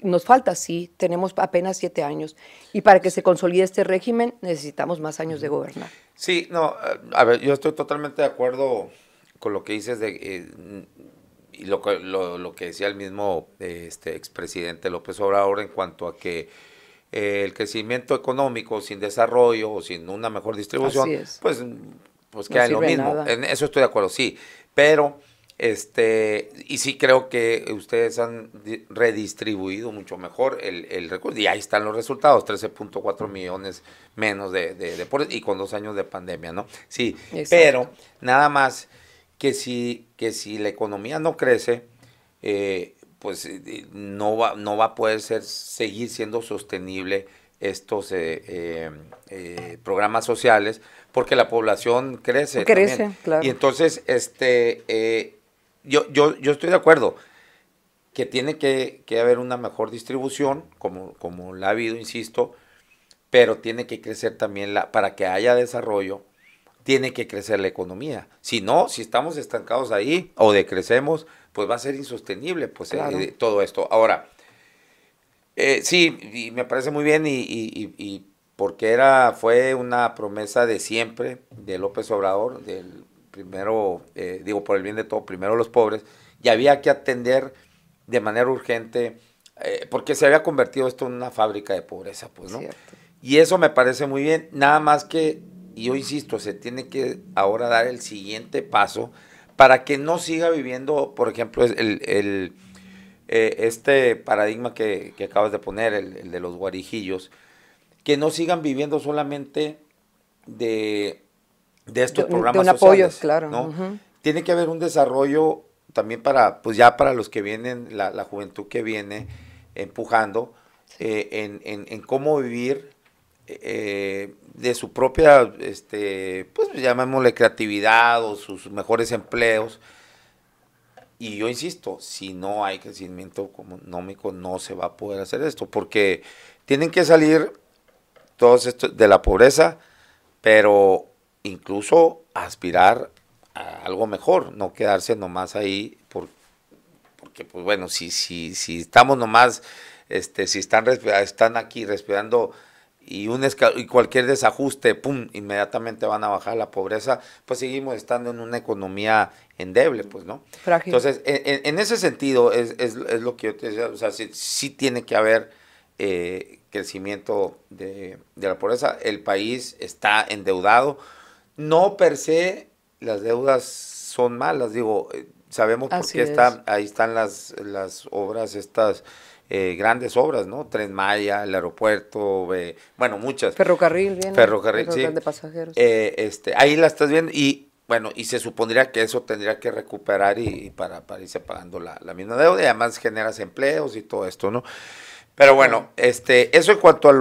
[SPEAKER 1] Nos falta, sí, tenemos apenas 7 años, y para que se consolide este régimen necesitamos más años de gobernar.
[SPEAKER 2] Sí, no, a ver, yo estoy totalmente de acuerdo con lo que dices y lo que decía el mismo expresidente López Obrador en cuanto a que el crecimiento económico sin desarrollo o sin una mejor distribución, pues
[SPEAKER 1] no
[SPEAKER 2] queda en lo mismo.
[SPEAKER 1] Nada.
[SPEAKER 2] En eso estoy de acuerdo, sí. Pero, y sí creo que ustedes han redistribuido mucho mejor el recurso. Y ahí están los resultados, 13.4 millones menos y con 2 años de pandemia, ¿no? Sí, exacto. Pero nada más que si la economía no crece, pues no va a poder seguir siendo sostenible estos programas sociales, porque la población crece también.
[SPEAKER 1] Claro.
[SPEAKER 2] Y entonces, yo estoy de acuerdo que tiene que haber una mejor distribución, como la ha habido, insisto, pero tiene que crecer también, para que haya desarrollo, tiene que crecer la economía. Si no, si estamos estancados ahí o decrecemos, pues va a ser insostenible pues, claro. Todo esto. Ahora, sí, y me parece muy bien y porque fue una promesa de siempre de López Obrador, del primero, por el bien de todo, primero los pobres, y había que atender de manera urgente, porque se había convertido esto en una fábrica de pobreza, pues, ¿no? Cierto. Y eso me parece muy bien, nada más que, y yo insisto, se tiene que ahora dar el siguiente paso para que no siga viviendo, por ejemplo, este paradigma que acabas de poner, el de los guarijillos, que no sigan viviendo solamente de estos programas
[SPEAKER 1] de un
[SPEAKER 2] sociales,
[SPEAKER 1] apoyo, claro.
[SPEAKER 2] ¿no? Tiene que haber un desarrollo también para los que vienen, la juventud que viene empujando, sí. En cómo vivir de su propia, pues llamémosle creatividad o sus mejores empleos. Y yo insisto, si no hay crecimiento económico no se va a poder hacer esto, porque tienen que salir todos estos de la pobreza, pero incluso aspirar a algo mejor, no quedarse nomás ahí, porque pues bueno, si estamos nomás, si están aquí respirando y cualquier desajuste, pum, inmediatamente van a bajar la pobreza, pues seguimos estando en una economía endeble, pues, ¿no?
[SPEAKER 1] Frágil.
[SPEAKER 2] Entonces, en ese sentido, es lo que yo te decía, o sea, sí tiene que haber crecimiento de la pobreza. El país está endeudado, no per se las deudas son malas, digo, sabemos por qué ahí están las obras estas, grandes obras, ¿no? Tren Maya, el aeropuerto, bueno, muchas.
[SPEAKER 1] Ferrocarril, bien.
[SPEAKER 2] Ferrocarril, sí.
[SPEAKER 1] De pasajeros.
[SPEAKER 2] Ahí la estás viendo y, bueno, y se supondría que eso tendría que recuperar y para irse pagando la misma deuda y además generas empleos y todo esto, ¿no? Pero bueno, eso en cuanto a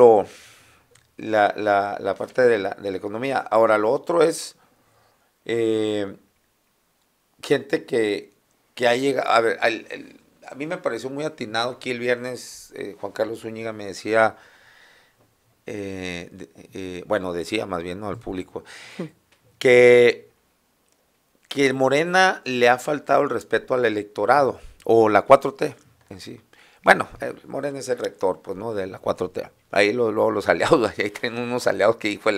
[SPEAKER 2] la parte de la economía. Ahora, lo otro es gente que ha llegado, a ver, a mí me pareció muy atinado aquí el viernes, Juan Carlos Zúñiga me decía, bueno, decía más bien, ¿no?, al público, que Morena le ha faltado el respeto al electorado, o la 4T en sí. Bueno, Morena es el rector, pues, ¿no?, de la 4T. Ahí luego los aliados, ahí tienen unos aliados que hijo,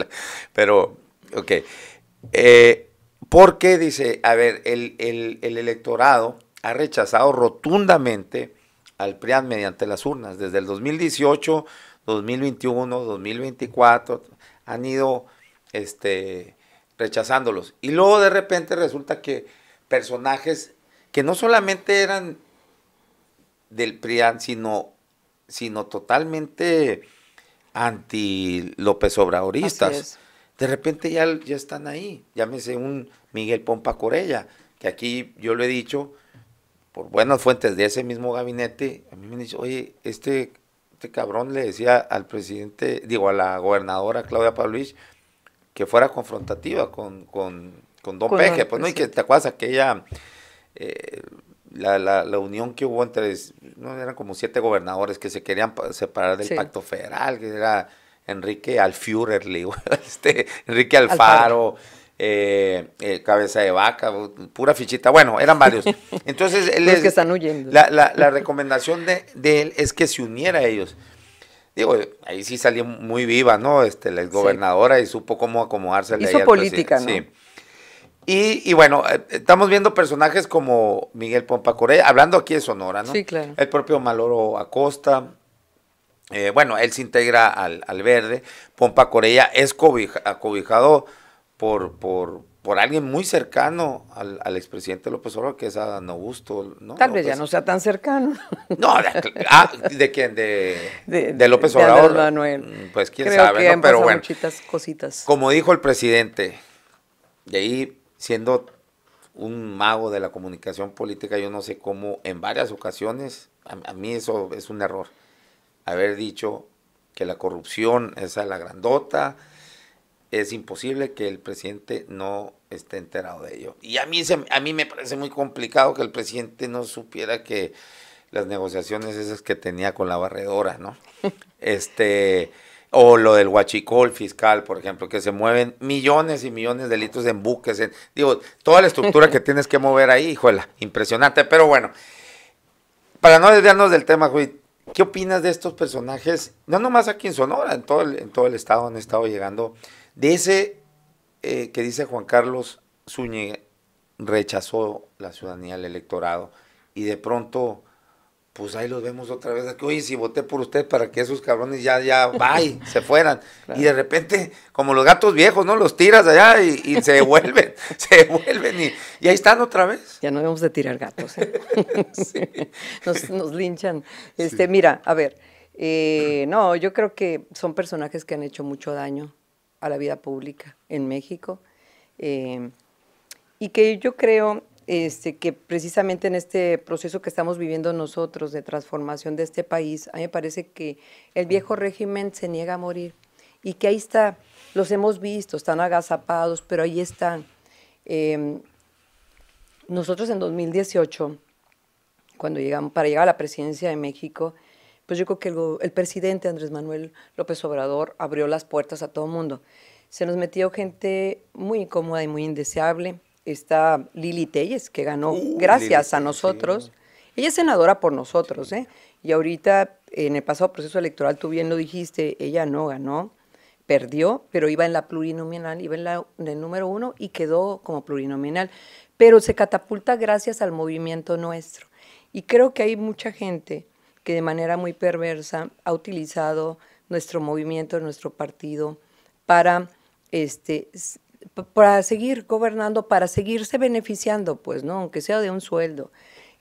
[SPEAKER 2] pero, ok. Porque dice, a ver, el electorado ha rechazado rotundamente al PRIAN mediante las urnas. Desde el 2018, 2021, 2024, han ido rechazándolos. Y luego de repente resulta que personajes que no solamente eran del PRIAN, sino totalmente anti López Obradoristas, de repente ya están ahí. Llámese un Miguel Pompa Corella, que aquí yo lo he dicho, por buenas fuentes de ese mismo gabinete, a mí me han dicho, oye, este cabrón le decía al presidente, a la gobernadora Claudia Pavlovich, que fuera confrontativa con Don Peje, pues, ¿no? Y que te acuerdas aquella, la unión que hubo entre, no, eran como 7 gobernadores que se querían separar del pacto federal, que era Enrique Alführer, Enrique Alfaro, Cabeza de Vaca, pura fichita, bueno, eran varios. Entonces,
[SPEAKER 1] los que están huyendo.
[SPEAKER 2] La recomendación de él es que se uniera a ellos. Digo, ahí sí salió muy viva, ¿no? La exgobernadora y supo cómo acomodarse.
[SPEAKER 1] Hizo política, ¿no?
[SPEAKER 2] Sí. Y bueno, estamos viendo personajes como Miguel Pompa Corella, hablando aquí de Sonora, ¿no?
[SPEAKER 1] Sí, claro.
[SPEAKER 2] El propio Maloro Acosta. Bueno, él se integra al Verde. Pompa Corella es acobijado por alguien muy cercano al expresidente López Obrador, que es Adán Augusto, ¿no?
[SPEAKER 1] Tal vez ya no sea tan cercano.
[SPEAKER 2] No, ¿de quién? De López
[SPEAKER 1] de
[SPEAKER 2] Obrador.
[SPEAKER 1] Andrés Manuel.
[SPEAKER 2] Pues quién
[SPEAKER 1] Creo
[SPEAKER 2] sabe,
[SPEAKER 1] que
[SPEAKER 2] ¿no?
[SPEAKER 1] han
[SPEAKER 2] Pero
[SPEAKER 1] pasado
[SPEAKER 2] bueno,
[SPEAKER 1] muchitas cositas.
[SPEAKER 2] como dijo el presidente, y ahí siendo un mago de la comunicación política, yo no sé cómo en varias ocasiones, a mí eso es un error, haber dicho que la corrupción es a la grandota, es imposible que el presidente no esté enterado de ello. Y a mí me parece muy complicado que el presidente no supiera que las negociaciones esas que tenía con la barredora, ¿no? O lo del huachicol fiscal, por ejemplo, que se mueven millones y millones de litros en buques, digo, toda la estructura que tienes que mover ahí, híjole, impresionante. Pero bueno, para no desviarnos del tema, Judith, ¿qué opinas de estos personajes? No nomás aquí en Sonora, en todo el estado han estado llegando, de ese que dice Juan Carlos Zúñiga, rechazó la ciudadanía al electorado, y de pronto pues ahí los vemos otra vez, aquí, oye, si voté por usted para que esos cabrones ya, bye, se fueran, claro. Y de repente, como los gatos viejos, ¿no? Los tiras allá y se vuelven, y ahí están otra vez.
[SPEAKER 1] Ya no debemos de tirar gatos, ¿eh? Sí. Nos linchan.
[SPEAKER 2] Sí.
[SPEAKER 1] Mira, a ver, no, yo creo que son personajes que han hecho mucho daño a la vida pública en México, y que yo creo que precisamente en este proceso que estamos viviendo nosotros de transformación de este país, a mí me parece que el viejo régimen se niega a morir, y que ahí está, los hemos visto, están agazapados, pero ahí están. Nosotros en 2018, para llegar a la presidencia de México, pues yo creo que el presidente Andrés Manuel López Obrador abrió las puertas a todo el mundo. Se nos metió gente muy incómoda y muy indeseable. Está Lili Téllez, que ganó gracias a nosotros. Sí. Ella es senadora por nosotros, ¿eh? Y ahorita, en el pasado proceso electoral, tú bien lo dijiste, ella no ganó, perdió, pero iba en la plurinominal, iba en el número 1 y quedó como plurinominal. Pero se catapulta gracias al movimiento nuestro. Y creo que hay mucha gente que de manera muy perversa ha utilizado nuestro movimiento, nuestro partido, para seguir gobernando, para seguirse beneficiando, pues, ¿no? Aunque sea de un sueldo.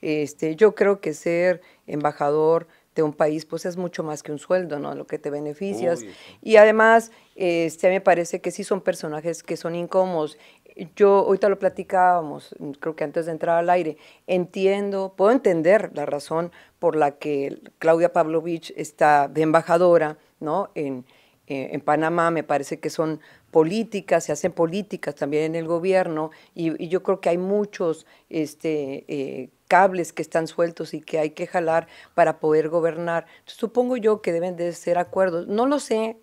[SPEAKER 1] Yo creo que ser embajador de un país, pues, es mucho más que un sueldo, ¿no? Lo que te beneficias. Uy, sí. Y además, a mí me parece que sí son personajes que son incómodos. Yo, ahorita lo platicábamos, creo que antes de entrar al aire, puedo entender la razón por la que Claudia Pavlovich está de embajadora, ¿no? En Panamá. Me parece que son políticas, se hacen políticas también en el gobierno, y yo creo que hay muchos cables que están sueltos y que hay que jalar para poder gobernar. Entonces, supongo yo que deben de ser acuerdos. No lo sé,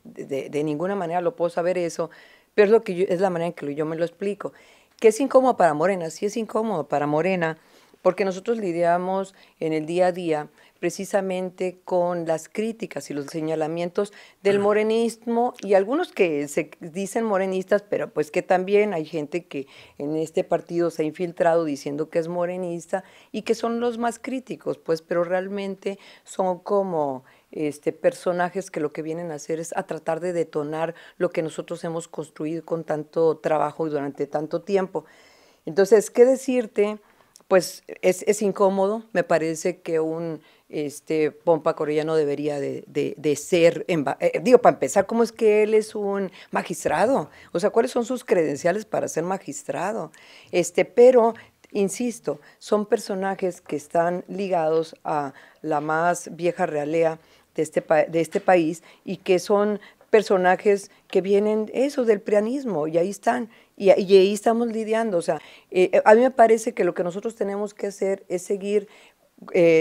[SPEAKER 1] de ninguna manera lo puedo saber eso, pero es la manera en que yo me lo explico. ¿Que es incómodo para Morena? Sí es incómodo para Morena, porque nosotros lidiamos en el día a día precisamente con las críticas y los señalamientos del morenismo, y algunos que se dicen morenistas, pero pues que también hay gente que en este partido se ha infiltrado diciendo que es morenista y que son los más críticos, pues, pero realmente son como personajes que lo que vienen a hacer es a tratar de detonar lo que nosotros hemos construido con tanto trabajo y durante tanto tiempo. Entonces, ¿qué decirte? Pues es incómodo. Me parece que un Pompa Corella no debería de ser, para empezar, ¿cómo es que él es un magistrado? O sea, ¿cuáles son sus credenciales para ser magistrado? Pero, insisto, son personajes que están ligados a la más vieja realea de este país, y que son personajes que vienen del prianismo, y ahí están, y ahí estamos lidiando. O sea, a mí me parece que lo que nosotros tenemos que hacer es seguir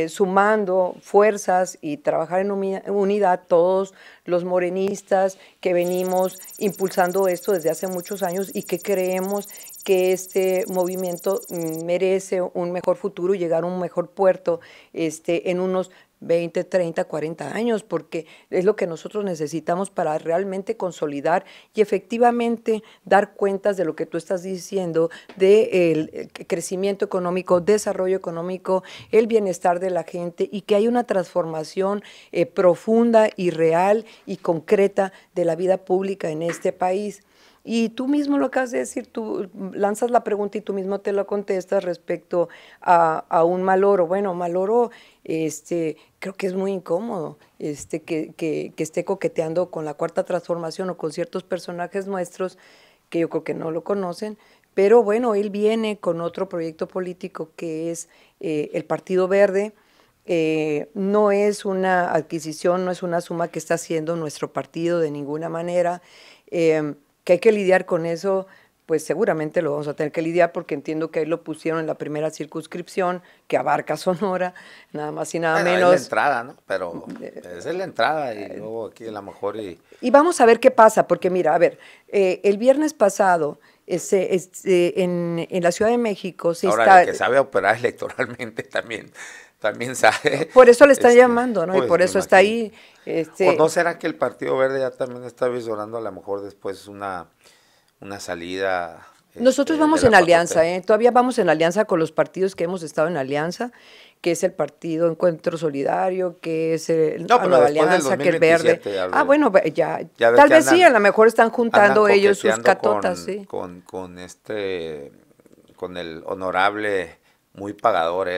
[SPEAKER 1] sumando fuerzas y trabajar en unidad, todos los morenistas que venimos impulsando esto desde hace muchos años, y que creemos que este movimiento merece un mejor futuro y llegar a un mejor puerto en unos 20, 30, 40 años, porque es lo que nosotros necesitamos para realmente consolidar y efectivamente dar cuentas de lo que tú estás diciendo, del crecimiento económico, desarrollo económico, el bienestar de la gente y que hay una transformación profunda y real y concreta de la vida pública en este país. Y tú mismo lo acabas de decir, tú lanzas la pregunta y tú mismo te lo contestas respecto a un mal oro. Bueno, mal oro, creo que es muy incómodo que esté coqueteando con la Cuarta Transformación o con ciertos personajes nuestros que yo creo que no lo conocen, pero bueno, él viene con otro proyecto político que es el Partido Verde. No es una adquisición, no es una suma que está haciendo nuestro partido de ninguna manera. Que hay que lidiar con eso, pues seguramente lo vamos a tener que lidiar porque entiendo que ahí lo pusieron en la primera circunscripción que abarca Sonora, nada más y nada
[SPEAKER 2] Bueno,
[SPEAKER 1] menos.
[SPEAKER 2] es la entrada, ¿no? Pero esa es la entrada y luego aquí a lo mejor
[SPEAKER 1] Y vamos a ver qué pasa, porque mira, a ver, el viernes pasado en la Ciudad de México se
[SPEAKER 2] ahora el que sabe operar electoralmente también sabe.
[SPEAKER 1] Por eso le están llamando, ¿no?
[SPEAKER 2] Pues
[SPEAKER 1] Y por eso está ahí.
[SPEAKER 2] ¿O no será que el Partido Verde ya también está visorando a lo mejor después una salida?
[SPEAKER 1] Nosotros vamos en alianza, todavía vamos en alianza con los partidos que hemos estado en alianza, que es el Partido Encuentro Solidario, que es Nueva Alianza, que es Verde. Bueno, ya tal vez sí, a lo mejor están juntando ellos sus catotas, sí.
[SPEAKER 2] Con el honorable, muy pagador,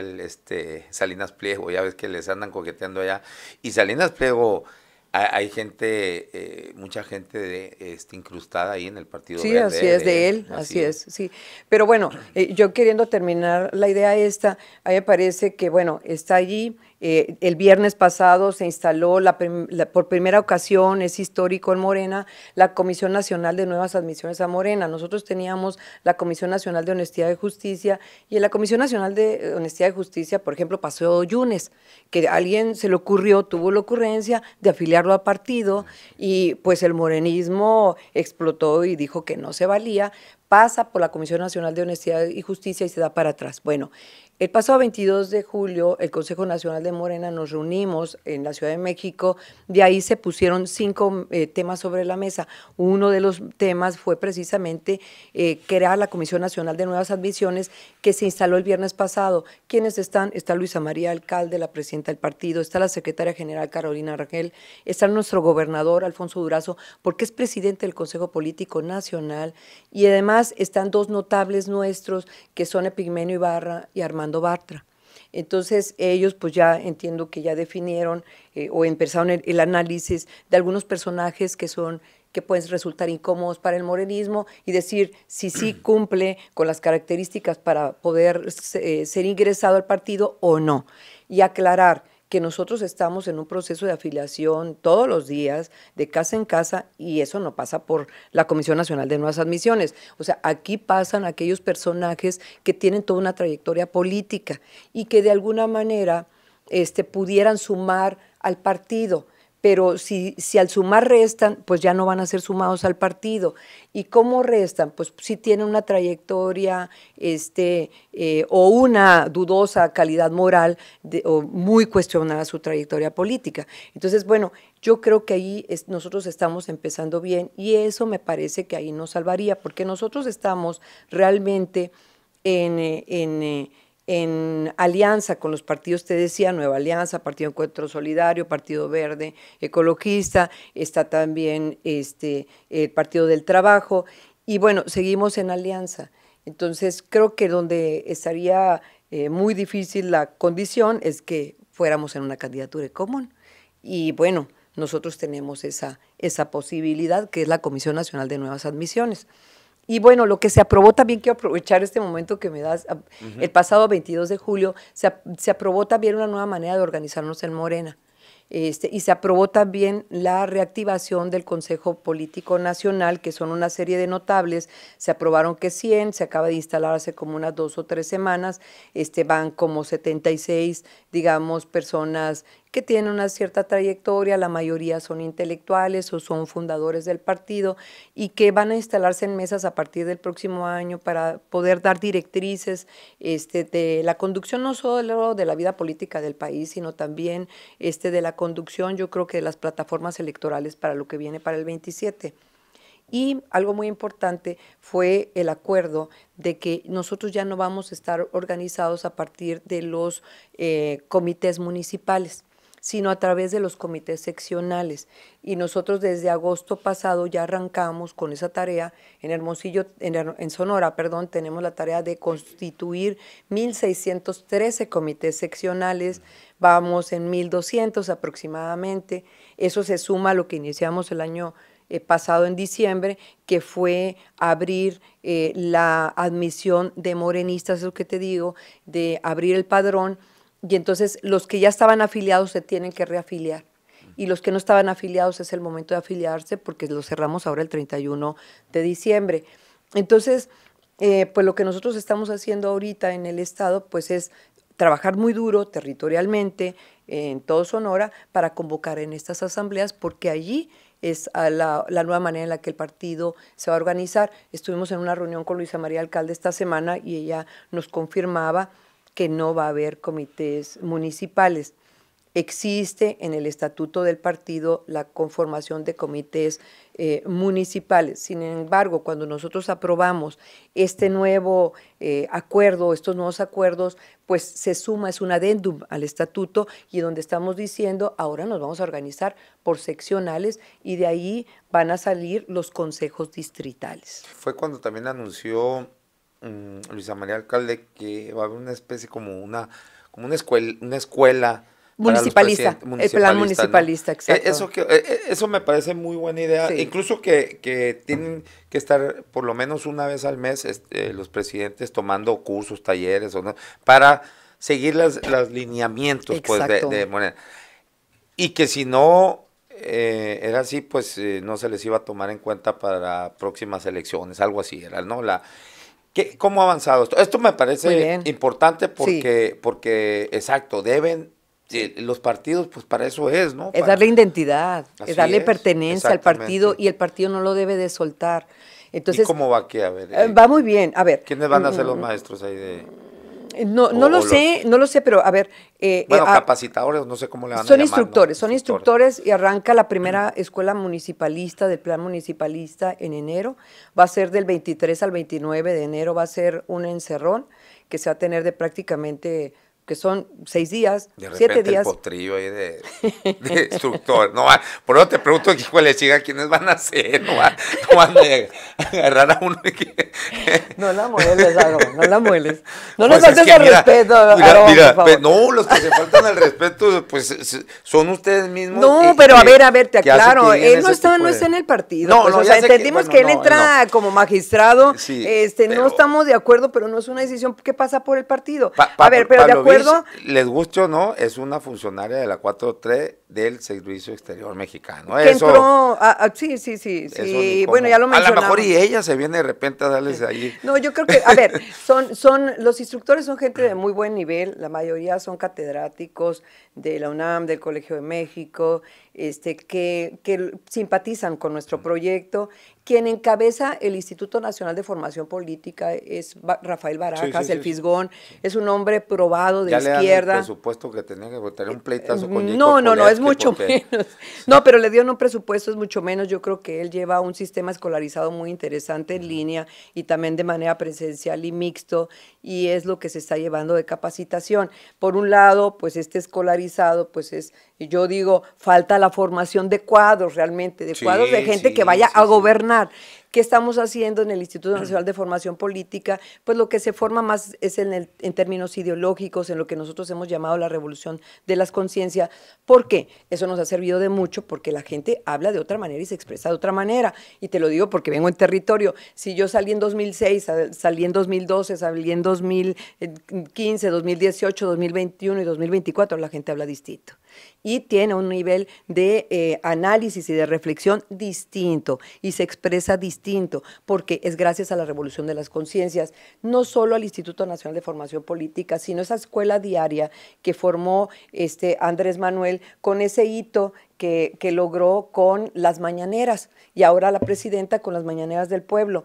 [SPEAKER 2] Salinas Pliego, ya ves que les andan coqueteando allá. Y Salinas Pliego, hay gente, mucha gente incrustada ahí en el Partido Verde.
[SPEAKER 1] Sí, así es, de él, así es, sí. Pero bueno, yo queriendo terminar la idea esta, a mí me parece que, bueno, está allí. El viernes pasado se instaló por primera ocasión, es histórico en Morena, la Comisión Nacional de Nuevas Admisiones a Morena. Nosotros teníamos la Comisión Nacional de Honestidad y Justicia, y en la Comisión Nacional de Honestidad y Justicia, por ejemplo, pasó Yunes, que a alguien se le ocurrió, tuvo la ocurrencia de afiliarlo a partido, y pues el morenismo explotó y dijo que no se valía, pasa por la Comisión Nacional de Honestidad y Justicia y se da para atrás. Bueno, el pasado 22 de julio, el Consejo Nacional de Morena nos reunimos en la Ciudad de México, de ahí se pusieron 5 temas sobre la mesa. Uno de los temas fue precisamente crear la Comisión Nacional de Nuevas Admisiones que se instaló el viernes pasado. ¿Quiénes están? Está Luisa María Alcalde, la presidenta del partido, está la secretaria general Carolina Rangel, está nuestro gobernador Alfonso Durazo, porque es presidente del Consejo Político Nacional, y además están 2 notables nuestros que son Epigmenio Ibarra y Armando Bartra. Entonces ellos pues ya entiendo que ya definieron o empezaron el análisis de algunos personajes que pueden resultar incómodos para el morenismo y decir si sí cumple con las características para poder ser ingresado al partido o no, y aclarar que nosotros estamos en un proceso de afiliación todos los días, de casa en casa, y eso no pasa por la Comisión Nacional de Nuevas Admisiones. O sea, aquí pasan aquellos personajes que tienen toda una trayectoria política y que de alguna manera pudieran sumar al partido. Pero si al sumar restan, pues ya no van a ser sumados al partido. ¿Y cómo restan? Pues si tienen una trayectoria o una dudosa calidad moral o muy cuestionada su trayectoria política. Entonces, bueno, yo creo que ahí nosotros estamos empezando bien y eso me parece que ahí nos salvaría, porque nosotros estamos realmente en alianza con los partidos, te decía, Nueva Alianza, Partido Encuentro Solidario, Partido Verde, Ecologista, está también el Partido del Trabajo, y bueno, seguimos en alianza. Entonces, creo que donde estaría muy difícil la condición es que fuéramos en una candidatura común. Y bueno, nosotros tenemos esa posibilidad, que es la Comisión Nacional de Nuevas Admisiones. Y bueno, lo que se aprobó también, quiero aprovechar este momento que me das, el pasado 22 de julio se aprobó también una nueva manera de organizarnos en Morena. Y se aprobó también la reactivación del Consejo Político Nacional, que son una serie de notables. Se aprobaron que 100, se acaba de instalar hace como unas 2 o 3 semanas, van como 76, digamos, personas que tienen una cierta trayectoria, la mayoría son intelectuales o son fundadores del partido y que van a instalarse en mesas a partir del próximo año para poder dar directrices de la conducción no solo de la vida política del país, sino también de la conducción, yo creo que de las plataformas electorales para lo que viene para el 27. Y algo muy importante fue el acuerdo de que nosotros ya no vamos a estar organizados a partir de los comités municipales, sino a través de los comités seccionales. Y nosotros desde agosto pasado ya arrancamos con esa tarea. En Hermosillo, en Sonora, perdón, tenemos la tarea de constituir 1,613 comités seccionales, vamos en 1,200 aproximadamente. Eso se suma a lo que iniciamos el año pasado en diciembre, que fue abrir la admisión de morenistas, es lo que te digo, de abrir el padrón, y entonces los que ya estaban afiliados se tienen que reafiliar, y los que no estaban afiliados es el momento de afiliarse, porque lo cerramos ahora el 31 de diciembre. Entonces, pues lo que nosotros estamos haciendo ahorita en el estado, pues es trabajar muy duro territorialmente en todo Sonora para convocar en estas asambleas, porque allí es la nueva manera en la que el partido se va a organizar. Estuvimos en una reunión con Luisa María Alcalde esta semana y ella nos confirmaba que no va a haber comités municipales. Existe en el estatuto del partido la conformación de comités municipales. Sin embargo, cuando nosotros aprobamos este nuevo acuerdo, estos nuevos acuerdos, pues se suma, es un adendum al estatuto, y donde estamos diciendo, ahora nos vamos a organizar por seccionales y de ahí van a salir los consejos distritales.
[SPEAKER 2] Fue cuando también anunció Luisa María Alcalde que va a haber una especie como una escuela
[SPEAKER 1] municipalista, el plan municipalista, ¿no? Exacto.
[SPEAKER 2] Eso me parece muy buena idea, sí. Incluso que tienen que estar por lo menos una vez al mes los presidentes tomando cursos, talleres, ¿no? Para seguir los lineamientos pues, de Morena. Y que si no era así, pues no se les iba a tomar en cuenta para próximas elecciones, algo así era, ¿no? ¿Cómo ha avanzado esto? Esto me parece importante porque, sí. Porque, exacto, deben... Sí, los partidos, pues para eso es, ¿no?
[SPEAKER 1] Es darle identidad, es darle pertenencia al partido, y el partido no lo debe de soltar. Entonces,
[SPEAKER 2] ¿y cómo va aquí? A ver.
[SPEAKER 1] Va muy bien, a ver.
[SPEAKER 2] ¿Quiénes van a ser los maestros ahí de...?
[SPEAKER 1] No lo sé, pero a ver.
[SPEAKER 2] Bueno, capacitadores, no sé cómo le van a llamar.
[SPEAKER 1] Son instructores, ¿no? Son instructores, y arranca la primera escuela municipalista, del plan municipalista en enero. Va a ser del 23 al 29 de enero, va a ser un encerrón que se va a tener de prácticamente... que son 6 días, 7 días.
[SPEAKER 2] El potrillo ahí de instructor. No, por eso te pregunto, hijo, le siga quiénes van a ser, no van a agarrar a uno que...
[SPEAKER 1] No la mueles, Aaron, no la mueles. No nos faltes el respeto, Aaron,
[SPEAKER 2] mira, por favor. No, los que se faltan el respeto, pues son ustedes mismos.
[SPEAKER 1] No, pero a ver, te aclaro, él no está en el partido. No, pues, o sea, entendimos que él entra como magistrado, sí, no estamos de acuerdo, pero no es una decisión que pasa por el partido. A ver, pero de acuerdo.
[SPEAKER 2] Les guste o no, es una funcionaria de la 4-3 del Servicio Exterior Mexicano.
[SPEAKER 1] Que entró, sí. Bueno, ya lo mencionamos.
[SPEAKER 2] A lo mejor y ella se viene de repente a darles ahí.
[SPEAKER 1] No, yo creo que, a ver, los instructores son gente de muy buen nivel, la mayoría son catedráticos de la UNAM, del Colegio de México, que simpatizan con nuestro proyecto. Quien encabeza el Instituto Nacional de Formación Política es Rafael Barajas, el Fisgón, es un hombre probado de izquierda. ¿Ya le dan el
[SPEAKER 2] presupuesto que tenía que tener un pleitazo con Jacob
[SPEAKER 1] No, es mucho menos. No, pero le dieron un presupuesto, es mucho menos. Yo creo que él lleva un sistema escolarizado muy interesante en línea y también de manera presencial y mixto, y es lo que se está llevando de capacitación. Por un lado, pues escolarizado, pues yo digo, falta la formación de cuadros realmente, de cuadros de gente que vaya a gobernar. ¿Qué estamos haciendo en el Instituto Nacional de Formación Política? Pues lo que se forma más es en términos ideológicos, en lo que nosotros hemos llamado la revolución de las conciencias. ¿Por qué? Eso nos ha servido de mucho, porque la gente habla de otra manera y se expresa de otra manera. Y te lo digo porque vengo en territorio. Si yo salí en 2006, salí en 2012, salí en 2015, 2018, 2021 y 2024, la gente habla distinto. Y tiene un nivel de análisis y de reflexión distinto, y se expresa distinto. distinto, porque es gracias a la revolución de las conciencias, no solo al Instituto Nacional de Formación Política, sino esa escuela diaria que formó Andrés Manuel con ese hito que logró con las mañaneras, y ahora la presidenta con las mañaneras del pueblo.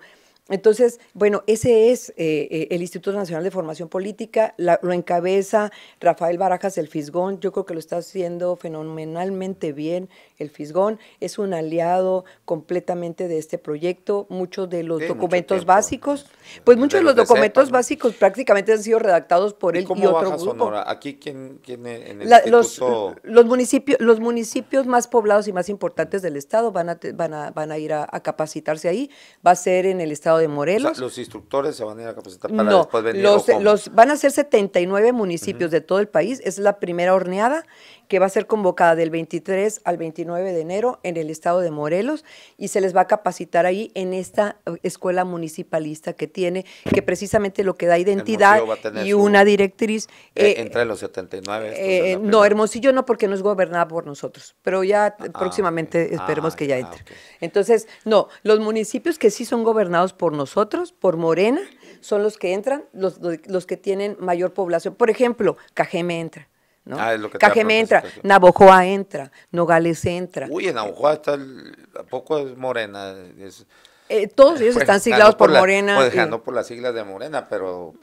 [SPEAKER 1] Entonces, bueno, ese es el Instituto Nacional de Formación Política, lo encabeza Rafael Barajas el Fisgón. Yo creo que lo está haciendo fenomenalmente bien el Fisgón, es un aliado completamente de este proyecto. Muchos de los documentos básicos, pues muchos de los documentos básicos prácticamente han sido redactados por él y otro grupo.
[SPEAKER 2] Sonora? ¿Aquí quién en el instituto?
[SPEAKER 1] Los municipios más poblados y más importantes del estado van a ir a capacitarse ahí. Va a ser en el estado de Morelos.
[SPEAKER 2] O sea, los instructores se van a ir a capacitar para después venir.
[SPEAKER 1] Van a ser 79 municipios de todo el país. Es la primera horneada que va a ser convocada del 23 al 29 de enero en el estado de Morelos, y se les va a capacitar ahí en esta escuela municipalista que tiene, que precisamente lo que da identidad y una directriz.
[SPEAKER 2] Entre los 79.
[SPEAKER 1] No, Hermosillo no, porque no es gobernada por nosotros, pero ya próximamente esperemos que ya entre. Okay. Entonces, no, los municipios que sí son gobernados por nosotros, por Morena, son los que entran, los que tienen mayor población. Por ejemplo, Cajeme entra, ¿no? Cajeme entra, Navojoa entra, Nogales entra.
[SPEAKER 2] Uy, en Navojoa ¿a poco es Morena?
[SPEAKER 1] Todos ellos están siglados por Morena.
[SPEAKER 2] No por las siglas de Morena, pero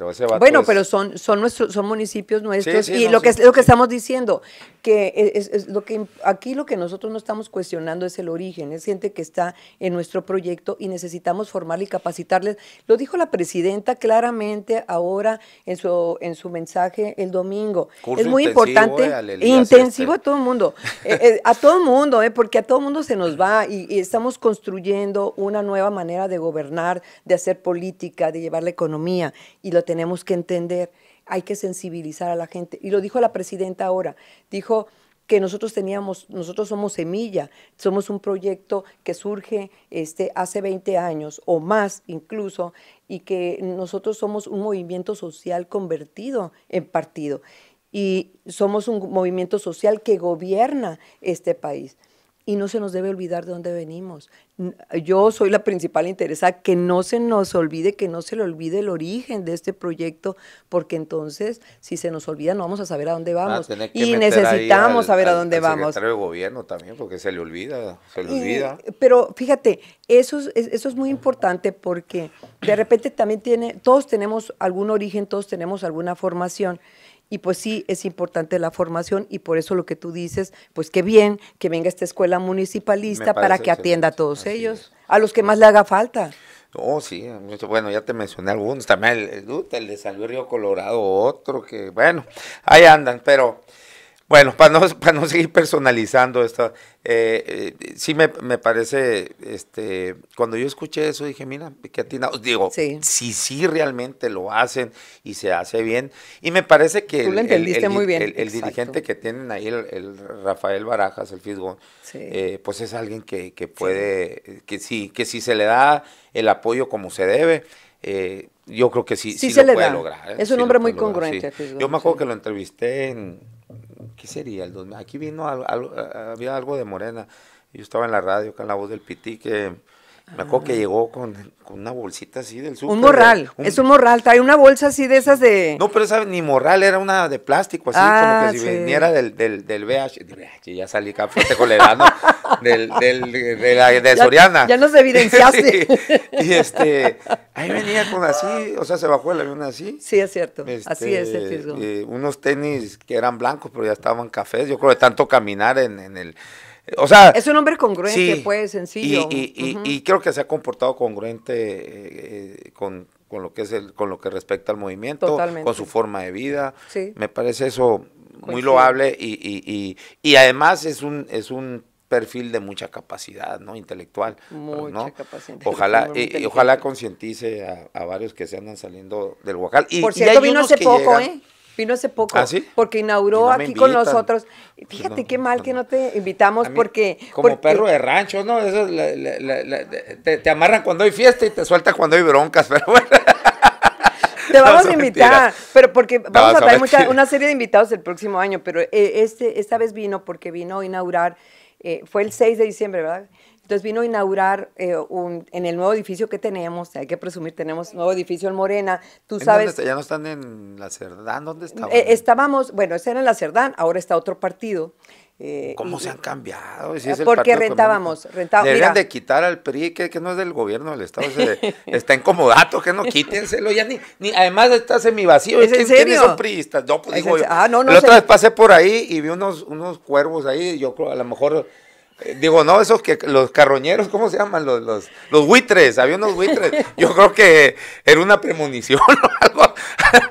[SPEAKER 2] ese vato
[SPEAKER 1] pero son municipios nuestros, sí, lo que estamos diciendo, que es lo que aquí lo que nosotros no estamos cuestionando es el origen, es gente que está en nuestro proyecto y necesitamos formarla y capacitarles. Lo dijo la presidenta claramente ahora en su mensaje el domingo.
[SPEAKER 2] Curso
[SPEAKER 1] es muy importante, intensivo a todo el mundo, porque a todo el mundo se nos va y estamos construyendo una nueva manera de gobernar, de hacer política, de llevar la economía, y lo tenemos que entender. Hay que sensibilizar a la gente. Y lo dijo la presidenta ahora, dijo que nosotros somos semilla, somos un proyecto que surge hace 20 años o más incluso, y que nosotros somos un movimiento social convertido en partido, y somos un movimiento social que gobierna este país. Y no se nos debe olvidar de dónde venimos. Yo soy la principal interesada, que no se nos olvide, que no se le olvide el origen de este proyecto, porque entonces, si se nos olvida, no vamos a saber a dónde vamos. Y necesitamos saber a dónde vamos.
[SPEAKER 2] Al secretario de Gobierno también, porque se le olvida.
[SPEAKER 1] Pero fíjate, eso es muy importante, porque de repente también todos tenemos algún origen, todos tenemos alguna formación. Y pues sí, es importante la formación, y por eso lo que tú dices, pues qué bien que venga esta escuela municipalista para que atienda a todos ellos, a los que más le haga falta.
[SPEAKER 2] Oh, sí, bueno, ya te mencioné algunos, también el de San Luis Río Colorado, otro que, bueno, ahí andan, pero... Bueno, para no seguir personalizando esto, sí me parece, cuando yo escuché eso dije, mira, qué atinados. Digo, sí realmente lo hacen y se hace bien. Y me parece que
[SPEAKER 1] tú lo entendiste muy bien.
[SPEAKER 2] El dirigente que tienen ahí, el Rafael Barajas, el Fisgón, pues es alguien que puede, que si se le da el apoyo como se debe, yo creo que sí lo puede lograr.
[SPEAKER 1] Es un hombre muy congruente.
[SPEAKER 2] Fisgón, yo me acuerdo que lo entrevisté ¿qué sería? Aquí vino había algo de Morena. Yo estaba en la radio, acá en La Voz del Pití, que me acuerdo que llegó con una bolsita así del súper.
[SPEAKER 1] Un morral, es un morral, trae una bolsa así de esas de...
[SPEAKER 2] No, pero esa ni morral, era una de plástico, así como que si viniera del VH, ya salí acá colerano, de Soriana.
[SPEAKER 1] Ya nos evidenciaste.
[SPEAKER 2] Sí. Y ahí venía con así, o sea, se bajó el avión así.
[SPEAKER 1] Sí, es cierto, así es el Fisgón.
[SPEAKER 2] Unos tenis que eran blancos, pero ya estaban cafés, yo creo de tanto caminar en el... O sea,
[SPEAKER 1] es un hombre congruente, pues, sencillo.
[SPEAKER 2] Y creo que se ha comportado congruente con lo que con lo que respecta al movimiento, totalmente, con su forma de vida. Sí. Me parece eso muy loable y además es un perfil de mucha capacidad, ¿no? Intelectual.
[SPEAKER 1] Mucha capacidad.
[SPEAKER 2] Ojalá concientice a varios que se andan saliendo del Huacal.
[SPEAKER 1] Por cierto, vino hace poco, Vino hace poco,
[SPEAKER 2] ¿Ah, sí?
[SPEAKER 1] Porque inauguró aquí con nosotros. Fíjate qué mal que no te invitamos, porque...
[SPEAKER 2] Como perro de rancho, ¿no? Eso, te amarran cuando hay fiesta y te sueltan cuando hay broncas, pero bueno.
[SPEAKER 1] Te vamos a invitar, pero porque vamos a traer una serie de invitados el próximo año, pero esta vez vino porque vino a inaugurar, fue el 6 de diciembre, ¿verdad? Entonces vino a inaugurar en el nuevo edificio que tenemos, hay que presumir, tenemos nuevo edificio en Morena, tú
[SPEAKER 2] ¿En
[SPEAKER 1] sabes.
[SPEAKER 2] dónde está? ¿Ya no están en la Cerdán? ¿Dónde estaban?
[SPEAKER 1] Estábamos, bueno, ese era en la Cerdán, ahora está otro partido.
[SPEAKER 2] ¿Cómo se han cambiado? Si es el
[SPEAKER 1] porque
[SPEAKER 2] partido
[SPEAKER 1] rentábamos.
[SPEAKER 2] Deberían de quitar al PRI, que no es del gobierno del Estado, está incomodato, que no quítenselo, ya además está semivacío.
[SPEAKER 1] ¿Es en serio?
[SPEAKER 2] ¿Quiénes son priistas? No, pues digo yo.
[SPEAKER 1] No,
[SPEAKER 2] La otra vez pasé por ahí y vi unos cuervos ahí, yo creo, a lo mejor, digo, no, esos que, los carroñeros, ¿cómo se llaman? Los buitres, había unos buitres. Yo creo que era una premonición o algo,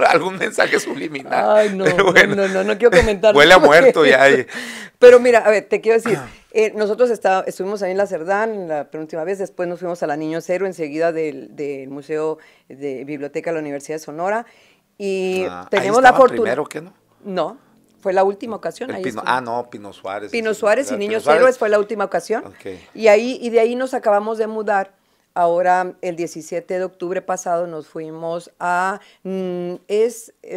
[SPEAKER 2] algún mensaje subliminal.
[SPEAKER 1] Ay, no, bueno, no quiero comentar.
[SPEAKER 2] Huele a muerto ya.
[SPEAKER 1] Pero mira, a ver, te quiero decir, nosotros estuvimos ahí en la Cerdán la penúltima vez, después nos fuimos a la Niño Cero, enseguida del Museo de Biblioteca de la Universidad de Sonora, y teníamos la fortuna.
[SPEAKER 2] ¿Primero qué no?
[SPEAKER 1] No, fue la última ocasión.
[SPEAKER 2] Pino Suárez.
[SPEAKER 1] Pino Suárez y Niños Héroes fue la última ocasión.
[SPEAKER 2] Okay.
[SPEAKER 1] Y de ahí nos acabamos de mudar. Ahora, el 17 de octubre pasado, nos fuimos a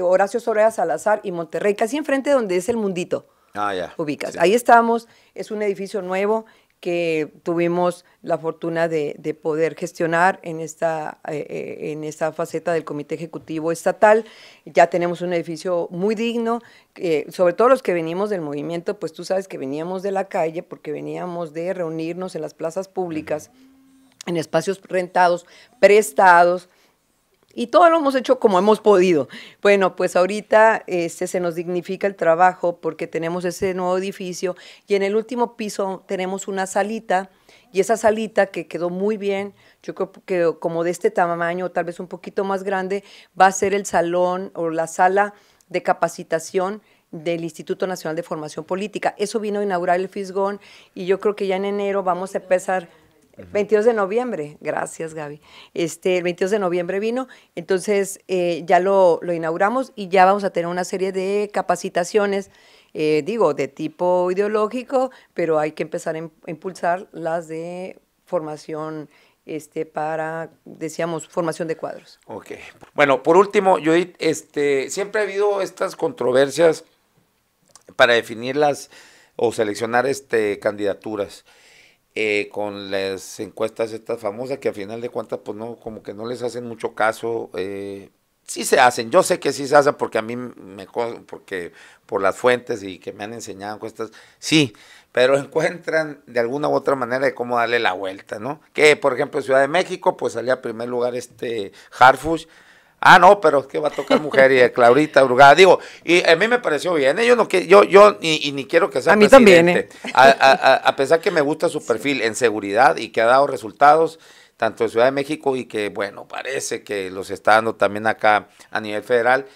[SPEAKER 1] Horacio Soraya Salazar y Monterrey, casi enfrente donde es el Mundito.
[SPEAKER 2] Ya.
[SPEAKER 1] Ubicas.
[SPEAKER 2] Sí.
[SPEAKER 1] Ahí estamos, es un edificio nuevo que tuvimos la fortuna de poder gestionar en esta faceta del Comité Ejecutivo Estatal. Ya tenemos un edificio muy digno, sobre todo los que venimos del movimiento, pues tú sabes que veníamos de la calle porque veníamos de reunirnos en las plazas públicas, en espacios rentados, prestados, y todo lo hemos hecho como hemos podido. Bueno, pues ahorita se nos dignifica el trabajo porque tenemos ese nuevo edificio y en el último piso tenemos una salita, y esa salita que quedó muy bien, yo creo que como de este tamaño, tal vez un poquito más grande, va a ser el salón o la sala de capacitación del Instituto Nacional de Formación Política. Eso vino a inaugurar el Fisgón y yo creo que ya en enero vamos a empezar. 22 de noviembre, gracias Gaby. El 22 de noviembre vino, entonces ya lo inauguramos y ya vamos a tener una serie de capacitaciones, de tipo ideológico, pero hay que empezar a impulsar las de formación decíamos, formación de cuadros.
[SPEAKER 2] Ok. Bueno, por último, Judith, siempre ha habido estas controversias para definirlas o seleccionar candidaturas. Con las encuestas estas famosas que al final de cuentas pues no, como que no les hacen mucho caso, sí se hacen, yo sé que sí se hacen porque a mí porque por las fuentes y que me han enseñado encuestas, sí, pero encuentran de alguna u otra manera de cómo darle la vuelta, ¿no? Que por ejemplo en Ciudad de México pues salía en primer lugar Harfuch. No, pero es que va a tocar mujer y Claudita Brugada. Digo, y a mí me pareció bien. Yo ni quiero que sea
[SPEAKER 1] a mí
[SPEAKER 2] presidente.
[SPEAKER 1] También,
[SPEAKER 2] a pesar que me gusta su perfil en seguridad y que ha dado resultados, tanto en Ciudad de México y que, bueno, parece que los está dando también acá a nivel federal.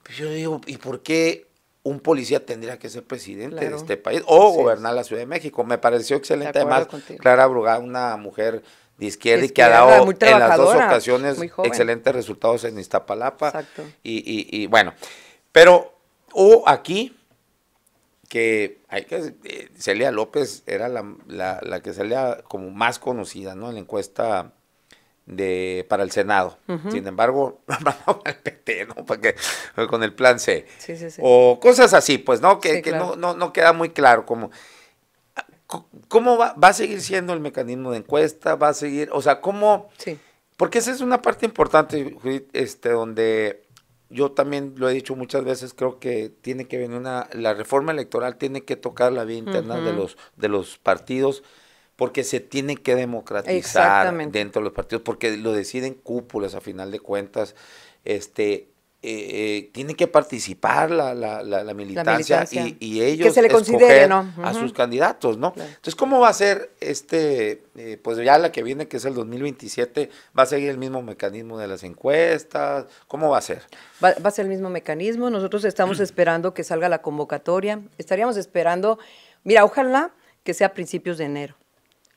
[SPEAKER 2] Pues yo digo, ¿y por qué un policía tendría que ser presidente de este país o gobernar la Ciudad de México? Me pareció excelente. Además, contigo. Clara Brugada, una mujer de izquierda y que ha dado en las dos ocasiones excelentes resultados en Iztapalapa.
[SPEAKER 1] Exacto.
[SPEAKER 2] Y bueno, pero hubo aquí que Celia López era la que salía como más conocida, ¿no? En la encuesta para el Senado. Sin embargo, al PT, ¿no? Porque con el plan C.
[SPEAKER 1] Sí.
[SPEAKER 2] O cosas así, pues, ¿no? Que
[SPEAKER 1] claro.
[SPEAKER 2] no queda muy claro ¿Cómo va a seguir siendo el mecanismo de encuesta? ¿Va a seguir? O sea, ¿cómo?
[SPEAKER 1] Sí.
[SPEAKER 2] Porque esa es una parte importante, donde yo también lo he dicho muchas veces, creo que tiene que venir la reforma electoral tiene que tocar la vía interna de los partidos, porque se tiene que democratizar dentro de los partidos, porque lo deciden cúpulas a final de cuentas, tiene que participar la militancia y ellos
[SPEAKER 1] que se le considere,
[SPEAKER 2] escoger a sus candidatos, ¿no?
[SPEAKER 1] Claro.
[SPEAKER 2] Entonces, ¿cómo va a ser pues ya la que viene, que es el 2027, va a seguir el mismo mecanismo de las encuestas? ¿Cómo va a ser?
[SPEAKER 1] Va a ser el mismo mecanismo. Nosotros estamos esperando que salga la convocatoria. Estaríamos esperando, mira, ojalá que sea a principios de enero,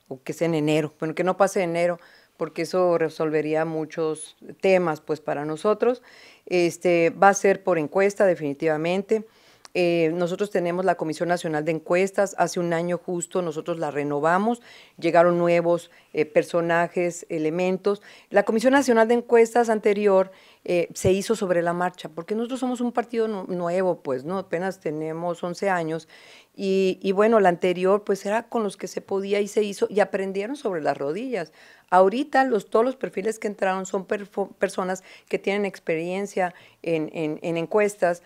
[SPEAKER 1] o que sea en enero, bueno, que no pase enero, porque eso resolvería muchos temas pues para nosotros. Va a ser por encuesta definitivamente. Nosotros tenemos la Comisión Nacional de Encuestas, hace un año justo nosotros la renovamos, llegaron nuevos personajes, elementos. La Comisión Nacional de Encuestas anterior se hizo sobre la marcha, porque nosotros somos un partido nuevo, pues, ¿no? Apenas tenemos 11 años, y bueno, la anterior pues era con los que se podía y se hizo, y aprendieron sobre las rodillas. Ahorita todos los perfiles que entraron son personas que tienen experiencia en encuestas,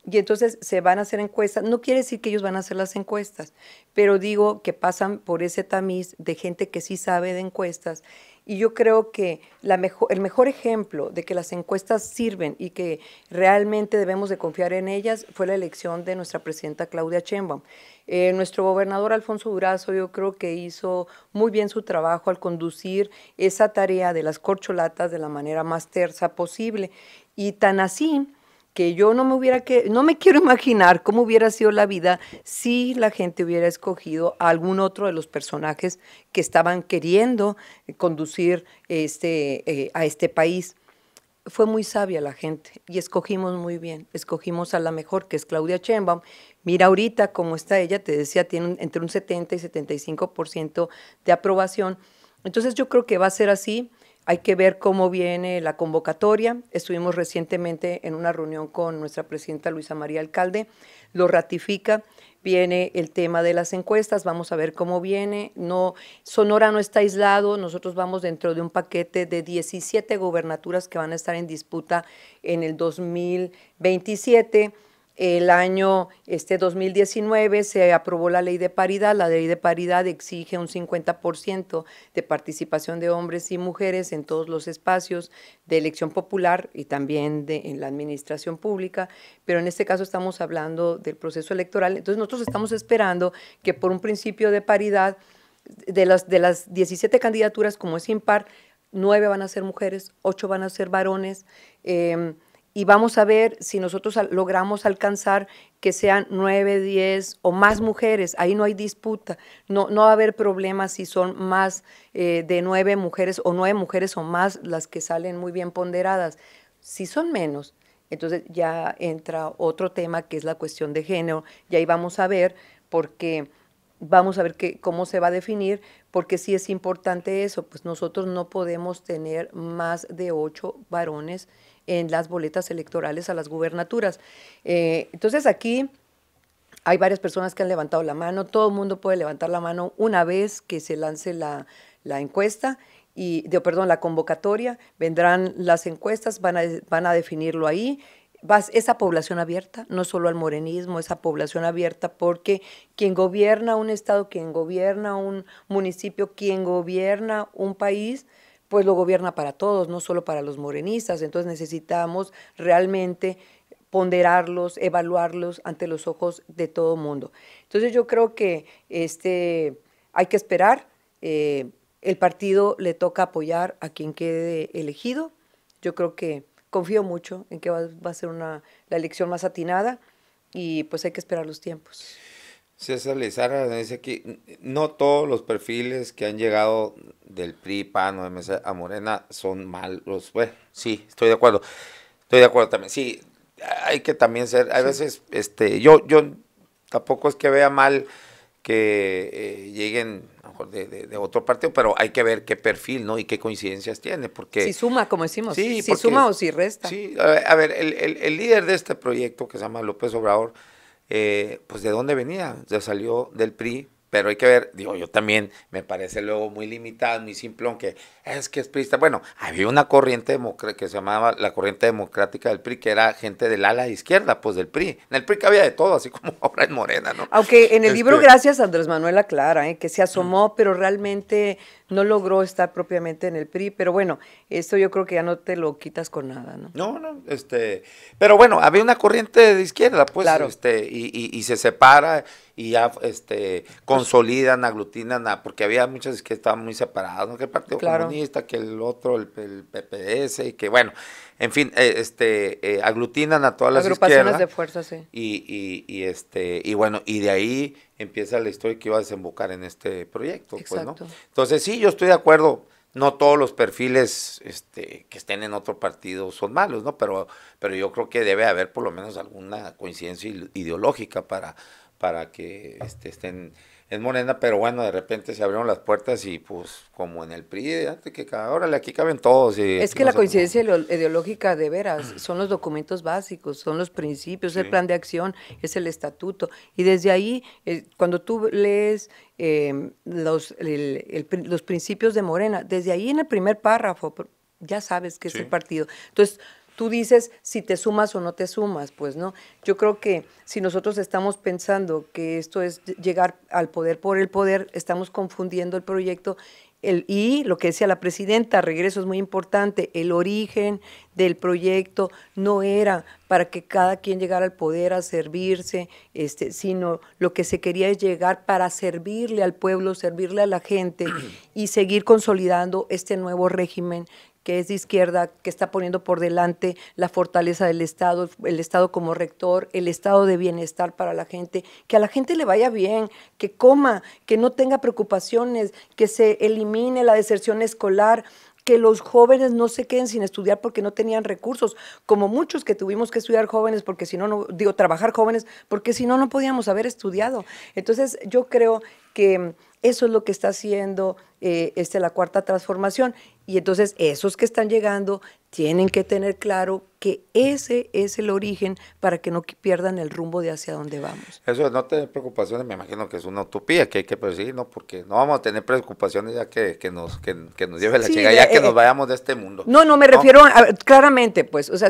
[SPEAKER 1] y entonces se van a hacer encuestas. No quiere decir que ellos van a hacer las encuestas, pero digo que pasan por ese tamiz de gente que sí sabe de encuestas. Y yo creo que el mejor ejemplo de que las encuestas sirven y que realmente debemos de confiar en ellas fue la elección de nuestra presidenta Claudia Sheinbaum. Nuestro gobernador Alfonso Durazo, yo creo que hizo muy bien su trabajo al conducir esa tarea de las corcholatas de la manera más tersa posible. Y tan así que yo no me quiero imaginar cómo hubiera sido la vida si la gente hubiera escogido a algún otro de los personajes que estaban queriendo conducir a este país. Fue muy sabia la gente y escogimos muy bien, escogimos a la mejor, que es Claudia Sheinbaum. Mira ahorita cómo está ella, te decía, tiene entre un 70 y 75% de aprobación. Entonces yo creo que va a ser así. Hay que ver cómo viene la convocatoria. Estuvimos recientemente en una reunión con nuestra presidenta Luisa María Alcalde, lo ratifica. Viene el tema de las encuestas, vamos a ver cómo viene. No, Sonora no está aislado, nosotros vamos dentro de un paquete de 17 gubernaturas que van a estar en disputa en el 2027. El año 2019 se aprobó la ley de paridad. La ley de paridad exige un 50% de participación de hombres y mujeres en todos los espacios de elección popular y también en la administración pública, pero en este caso estamos hablando del proceso electoral. Entonces nosotros estamos esperando que por un principio de paridad, de las 17 candidaturas, como es impar, 9 van a ser mujeres, 8 van a ser varones, y vamos a ver si nosotros logramos alcanzar que sean 9, 10 o más mujeres. Ahí no hay disputa, no va a haber problema si son más de 9 mujeres o 9 mujeres o más las que salen muy bien ponderadas. Si son menos, entonces ya entra otro tema que es la cuestión de género, y ahí vamos a ver, porque vamos a ver cómo se va a definir, porque sí es importante eso, pues nosotros no podemos tener más de 8 varones en las boletas electorales a las gubernaturas. Entonces aquí hay varias personas que han levantado la mano, todo el mundo puede levantar la mano una vez que se lance la encuesta, la convocatoria, vendrán las encuestas, van a definirlo ahí. Esa población abierta, no solo al morenismo, esa población abierta, porque quien gobierna un estado, quien gobierna un municipio, quien gobierna un país, pues lo gobierna para todos, no solo para los morenistas. Entonces necesitamos realmente ponderarlos, evaluarlos ante los ojos de todo el mundo. Entonces yo creo que hay que esperar. El partido le toca apoyar a quien quede elegido. Yo creo que confío mucho en que va a ser la elección más atinada, y pues hay que esperar los tiempos.
[SPEAKER 2] César Lizarra dice que no todos los perfiles que han llegado del PRI, PAN o MS a Morena son malos. Bueno, sí, estoy de acuerdo también. Sí, hay que también ser, a veces, yo tampoco es que vea mal que lleguen a lo mejor de otro partido, pero hay que ver qué perfil, ¿no? Y qué coincidencias tiene, porque...
[SPEAKER 1] Si suma, como decimos,
[SPEAKER 2] sí,
[SPEAKER 1] si suma o si resta.
[SPEAKER 2] Sí, a ver, el líder de este proyecto, que se llama López Obrador, pues ¿de dónde venía? Ya salió del PRI, pero hay que ver, digo, yo también me parece luego muy limitado, muy simplón, que es priista. Bueno, había una corriente que se llamaba la corriente democrática del PRI, que era gente del ala izquierda, pues del PRI. En el PRI había de todo, así como ahora en Morena, ¿no?
[SPEAKER 1] Aunque en el libro, gracias a Andrés Manuel aclara, que se asomó, pero realmente no logró estar propiamente en el PRI. Pero bueno, esto yo creo que ya no te lo quitas con nada, ¿no?
[SPEAKER 2] No, pero bueno, había una corriente de izquierda, pues,
[SPEAKER 1] claro.
[SPEAKER 2] Y se separa y ya consolidan, aglutinan, porque había muchas que estaban muy separadas, ¿no? Que el Partido Comunista, que el otro, el PPS, y que bueno, en fin, aglutinan a todas las
[SPEAKER 1] agrupaciones de fuerza, sí.
[SPEAKER 2] Y bueno, y de ahí empieza la historia que iba a desembocar en este proyecto. Exacto. Pues, ¿no? Entonces sí, yo estoy de acuerdo no todos los perfiles que estén en otro partido son malos, ¿no? Pero yo creo que debe haber por lo menos alguna coincidencia ideológica para que estén en Morena, pero bueno, de repente se abrieron las puertas y pues como en el PRI, órale, aquí caben todos.
[SPEAKER 1] Es que
[SPEAKER 2] no
[SPEAKER 1] la
[SPEAKER 2] sé
[SPEAKER 1] coincidencia ideológica de veras son los documentos básicos, son los principios,
[SPEAKER 2] Sí.
[SPEAKER 1] el plan de acción, es el estatuto, y desde ahí, cuando tú lees los principios de Morena, desde ahí en el primer párrafo, ya sabes que es
[SPEAKER 2] Sí.
[SPEAKER 1] el partido. Entonces, tú dices si te sumas o no te sumas, pues, ¿no? Yo creo que si nosotros estamos pensando que esto es llegar al poder por el poder, estamos confundiendo el proyecto. Y lo que decía la presidenta, regreso es muy importante, el origen del proyecto no era para que cada quien llegara al poder a servirse, sino lo que se quería es llegar para servirle al pueblo, servirle a la gente y seguir consolidando este nuevo régimen que es de izquierda, que está poniendo por delante la fortaleza del Estado, el Estado como rector, el estado de bienestar para la gente, que a la gente le vaya bien, que coma, que no tenga preocupaciones, que se elimine la deserción escolar, que los jóvenes no se queden sin estudiar porque no tenían recursos, como muchos que tuvimos que estudiar jóvenes porque si no, trabajar jóvenes, porque si no, no podíamos haber estudiado. Entonces, yo creo que eso es lo que está haciendo la cuarta transformación. Y entonces, esos que están llegando tienen que tener claro que ese es el origen para que no pierdan el rumbo de hacia dónde vamos.
[SPEAKER 2] Eso de no tener preocupaciones, me imagino que es una utopía que hay que perseguir, ¿no? Porque no vamos a tener preocupaciones ya que nos lleve la chingada, ya que nos vayamos de este mundo.
[SPEAKER 1] No, me refiero claramente, pues, o sea,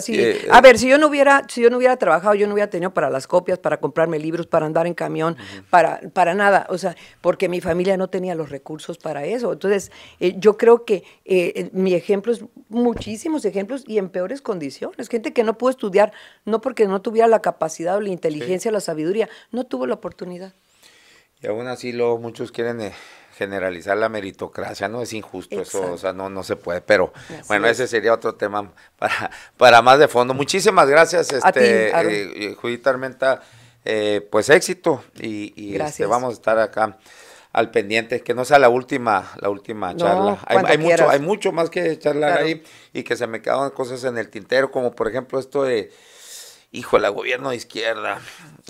[SPEAKER 1] a ver, si yo no hubiera trabajado, yo no hubiera tenido para las copias, para comprarme libros, para andar en camión, para nada, o sea, porque mi familia no tenía los recursos para eso. Entonces, yo creo que mi ejemplo es muchísimos ejemplos y en peores condiciones. Gente que no pudo estudiar, no porque no tuviera la capacidad o la inteligencia o la sabiduría, no tuvo la oportunidad.
[SPEAKER 2] Y aún así luego muchos quieren generalizar la meritocracia, ¿no? Es injusto.
[SPEAKER 1] Exacto.
[SPEAKER 2] Eso, o sea, no se puede, pero
[SPEAKER 1] Así
[SPEAKER 2] bueno,
[SPEAKER 1] es.
[SPEAKER 2] Ese sería otro tema para más de fondo. Muchísimas gracias,
[SPEAKER 1] A ti,
[SPEAKER 2] Judith Armenta, pues éxito y
[SPEAKER 1] Gracias.
[SPEAKER 2] vamos a estar acá al pendiente, que no sea la última charla. Hay mucho más que charlar ahí y que se me quedaron cosas en el tintero, como por ejemplo esto de, híjole, gobierno de izquierda.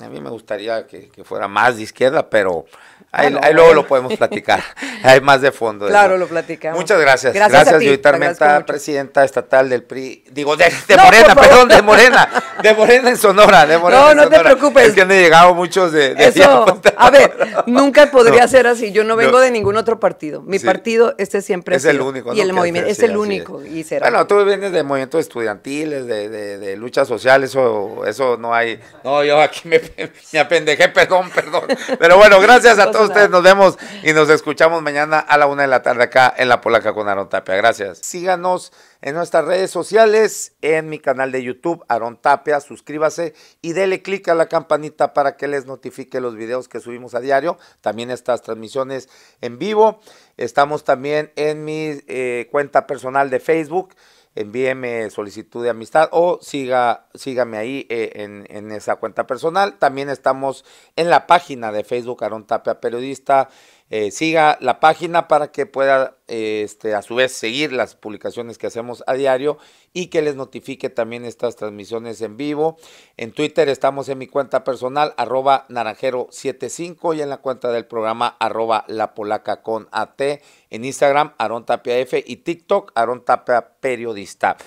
[SPEAKER 2] A mí me gustaría que fuera más de izquierda, pero ahí luego lo podemos platicar. Hay más de fondo.
[SPEAKER 1] Claro, lo platicamos.
[SPEAKER 2] Muchas gracias.
[SPEAKER 1] Gracias,
[SPEAKER 2] Judith Armenta, presidenta estatal del PRI. Digo, de Morena, perdón, de Morena. De Morena en Sonora.
[SPEAKER 1] No te preocupes.
[SPEAKER 2] Es que han llegado muchos de
[SPEAKER 1] eso, a ver, nunca podría ser así. Yo no vengo de ningún otro partido. Mi partido siempre
[SPEAKER 2] es el único.
[SPEAKER 1] Y el movimiento es el único. Y será.
[SPEAKER 2] Bueno, tú vienes de movimientos estudiantiles, de lucha social, eso no hay. No, yo aquí me apendejé, perdón. Pero bueno, gracias a todos ustedes. Nos vemos y nos escuchamos mañana a la 1:00 p.m. acá en La Polaca con Aarón Tapia. Gracias. Síganos en nuestras redes sociales, en mi canal de YouTube, Aarón Tapia. Suscríbase y dele clic a la campanita para que les notifique los videos que subimos a diario. También estas transmisiones en vivo. Estamos también en mi cuenta personal de Facebook. Envíeme solicitud de amistad o sígame ahí en esa cuenta personal. También estamos en la página de Facebook Aarón Tapia Periodista. Siga la página para que pueda a su vez seguir las publicaciones que hacemos a diario y que les notifique también estas transmisiones en vivo. En Twitter estamos en mi cuenta personal @naranjero75 y en la cuenta del programa @lapolaca con AT. En Instagram Aarón Tapia F y TikTok Aarón Tapia Periodista.